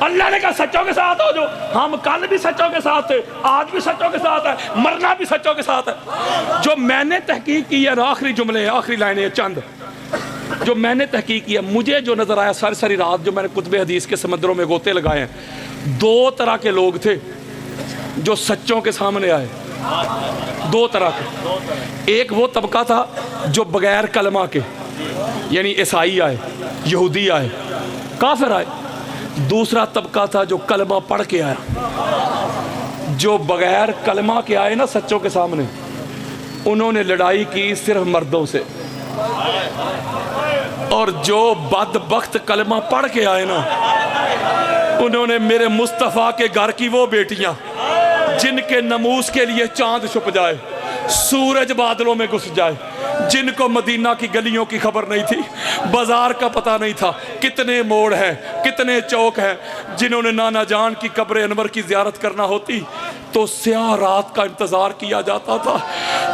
अल्लाह ने कहा सच्चों के साथ हो। जो हम कल भी सच्चों के साथ थे, आज भी सच्चों के साथ है, मरना भी सच्चों के साथ है। जो मैंने तहकीक की है, आखिरी जुमले, आखिरी लाइनें चंद जो मैंने तहकीक किया, मुझे जो नजर आया सारी सारी रात जो मैंने कुतुब हदीस के समंदरों में गोते लगाए हैं, दो तरह के लोग थे जो सच्चों के सामने आए। दो तरह के। एक वो तबका था जो बगैर कलमा के, यानी ईसाई आए, यहूदी आए, काफिर आए। दूसरा तबका था जो कलमा पढ़ के आया। जो बगैर कलमा के आए ना सच्चों के सामने, उन्होंने लड़ाई की सिर्फ मर्दों से। और जो बदबख्त कलमा पढ़ के आए ना, उन्होंने मेरे मुस्तफ़ा के घर की वो बेटियां जिनके नमूस के लिए चांद छुप जाए, सूरज बादलों में घुस जाए, जिनको मदीना की गलियों की खबर नहीं थी, बाजार का पता नहीं था, कितने मोड़ हैं, कितने चौक हैं, जिन्होंने नाना जान की कब्र अनवर की ज़ियारत करना होती तो स्याह रात का इंतज़ार किया जाता था।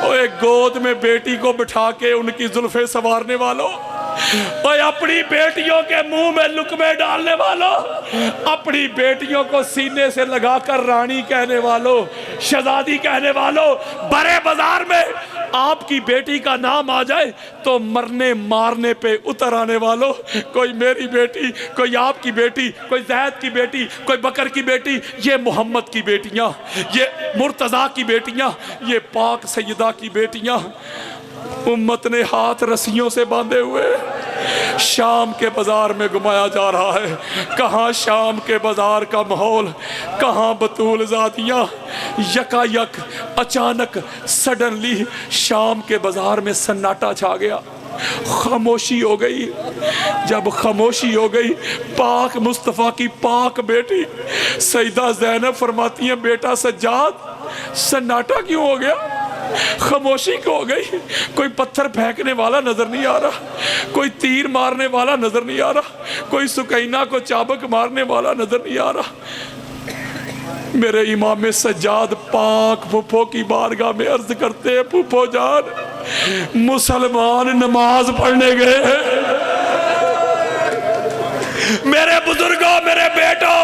ओए गोद में बेटी को बिठा के उनकी जुल्फे संवारने वालों, ओए अपनी बेटियों के मुंह में लुकमे डालने वालों, अपनी बेटियों को सीने से लगाकर रानी कहने वालों, शहजादी कहने वालों, बड़े बाजार में आपकी बेटी का नाम आ जाए तो मरने मारने पे उतर आने वालों, कोई मेरी बेटी, कोई आपकी बेटी, कोई जैद की बेटी, कोई बकर की बेटी, ये मोहम्मद की बेटियां, ये मुर्तज़ा की बेटियां, ये पाक सैयदा की बेटियां। उम्मत ने हाथ रस्सियों से बांधे हुए शाम के बाजार में घुमाया जा रहा है। कहाँ शाम के बाजार का माहौल, कहाँ बतूल ज़ादियाँ। यकायक अचानक सडनली शाम के बाजार में सन्नाटा छा गया, खामोशी हो गई। जब खामोशी हो गई, पाक मुस्तफ़ा की पाक बेटी सैयदा ज़ैनब फरमाती हैं, बेटा सज्जाद सन्नाटा क्यों हो गया, खामोशी क्यों हो गई? कोई पत्थर फेंकने वाला नजर नहीं आ रहा, कोई तीर मारने वाला नजर नहीं आ रहा, कोई सुकैना को चाबक मारने वाला नजर नहीं आ रहा। मेरे इमाम सज्जाद पाक फुफो की बारगाह में अर्ज करते हैं, फुफो जान मुसलमान नमाज पढ़ने गए हैं। मेरे बुजुर्गों, मेरे बेटों,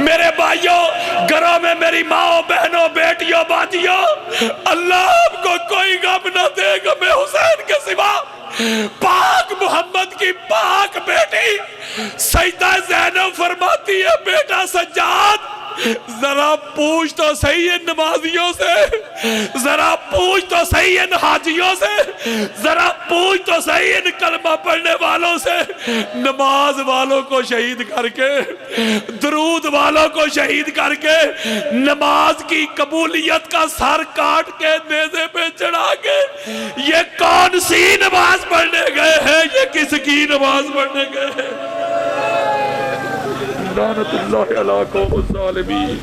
मेरे भाइयों, घरों में मेरी माओ, बहनों, बेटियों, बाजियों, अल्लाह आपको कोई गम न दे गमे हुसैन के सिवा। पाक मोहम्मद की पाक बेटी सैयदा ज़ैनब फरमाती है, बेटा सज्जाद जरा पूछ तो सही इन नमाजियों से, जरा पूछ तो सही इन हाजियों से, जरा पूछ तो सही इन कलमा पढ़ने वालों से। नमाज वालों को शहीद करके, दरूद वालों को शहीद करके, नमाज की कबूलियत का सर काट के नेज़े पे चढ़ा के, ये कौन सी नमाज पढ़ने गए हैं? ये किसकी नमाज पढ़ने गए हैं? लानतुल्लाह अला कौम ज़ालिमीन।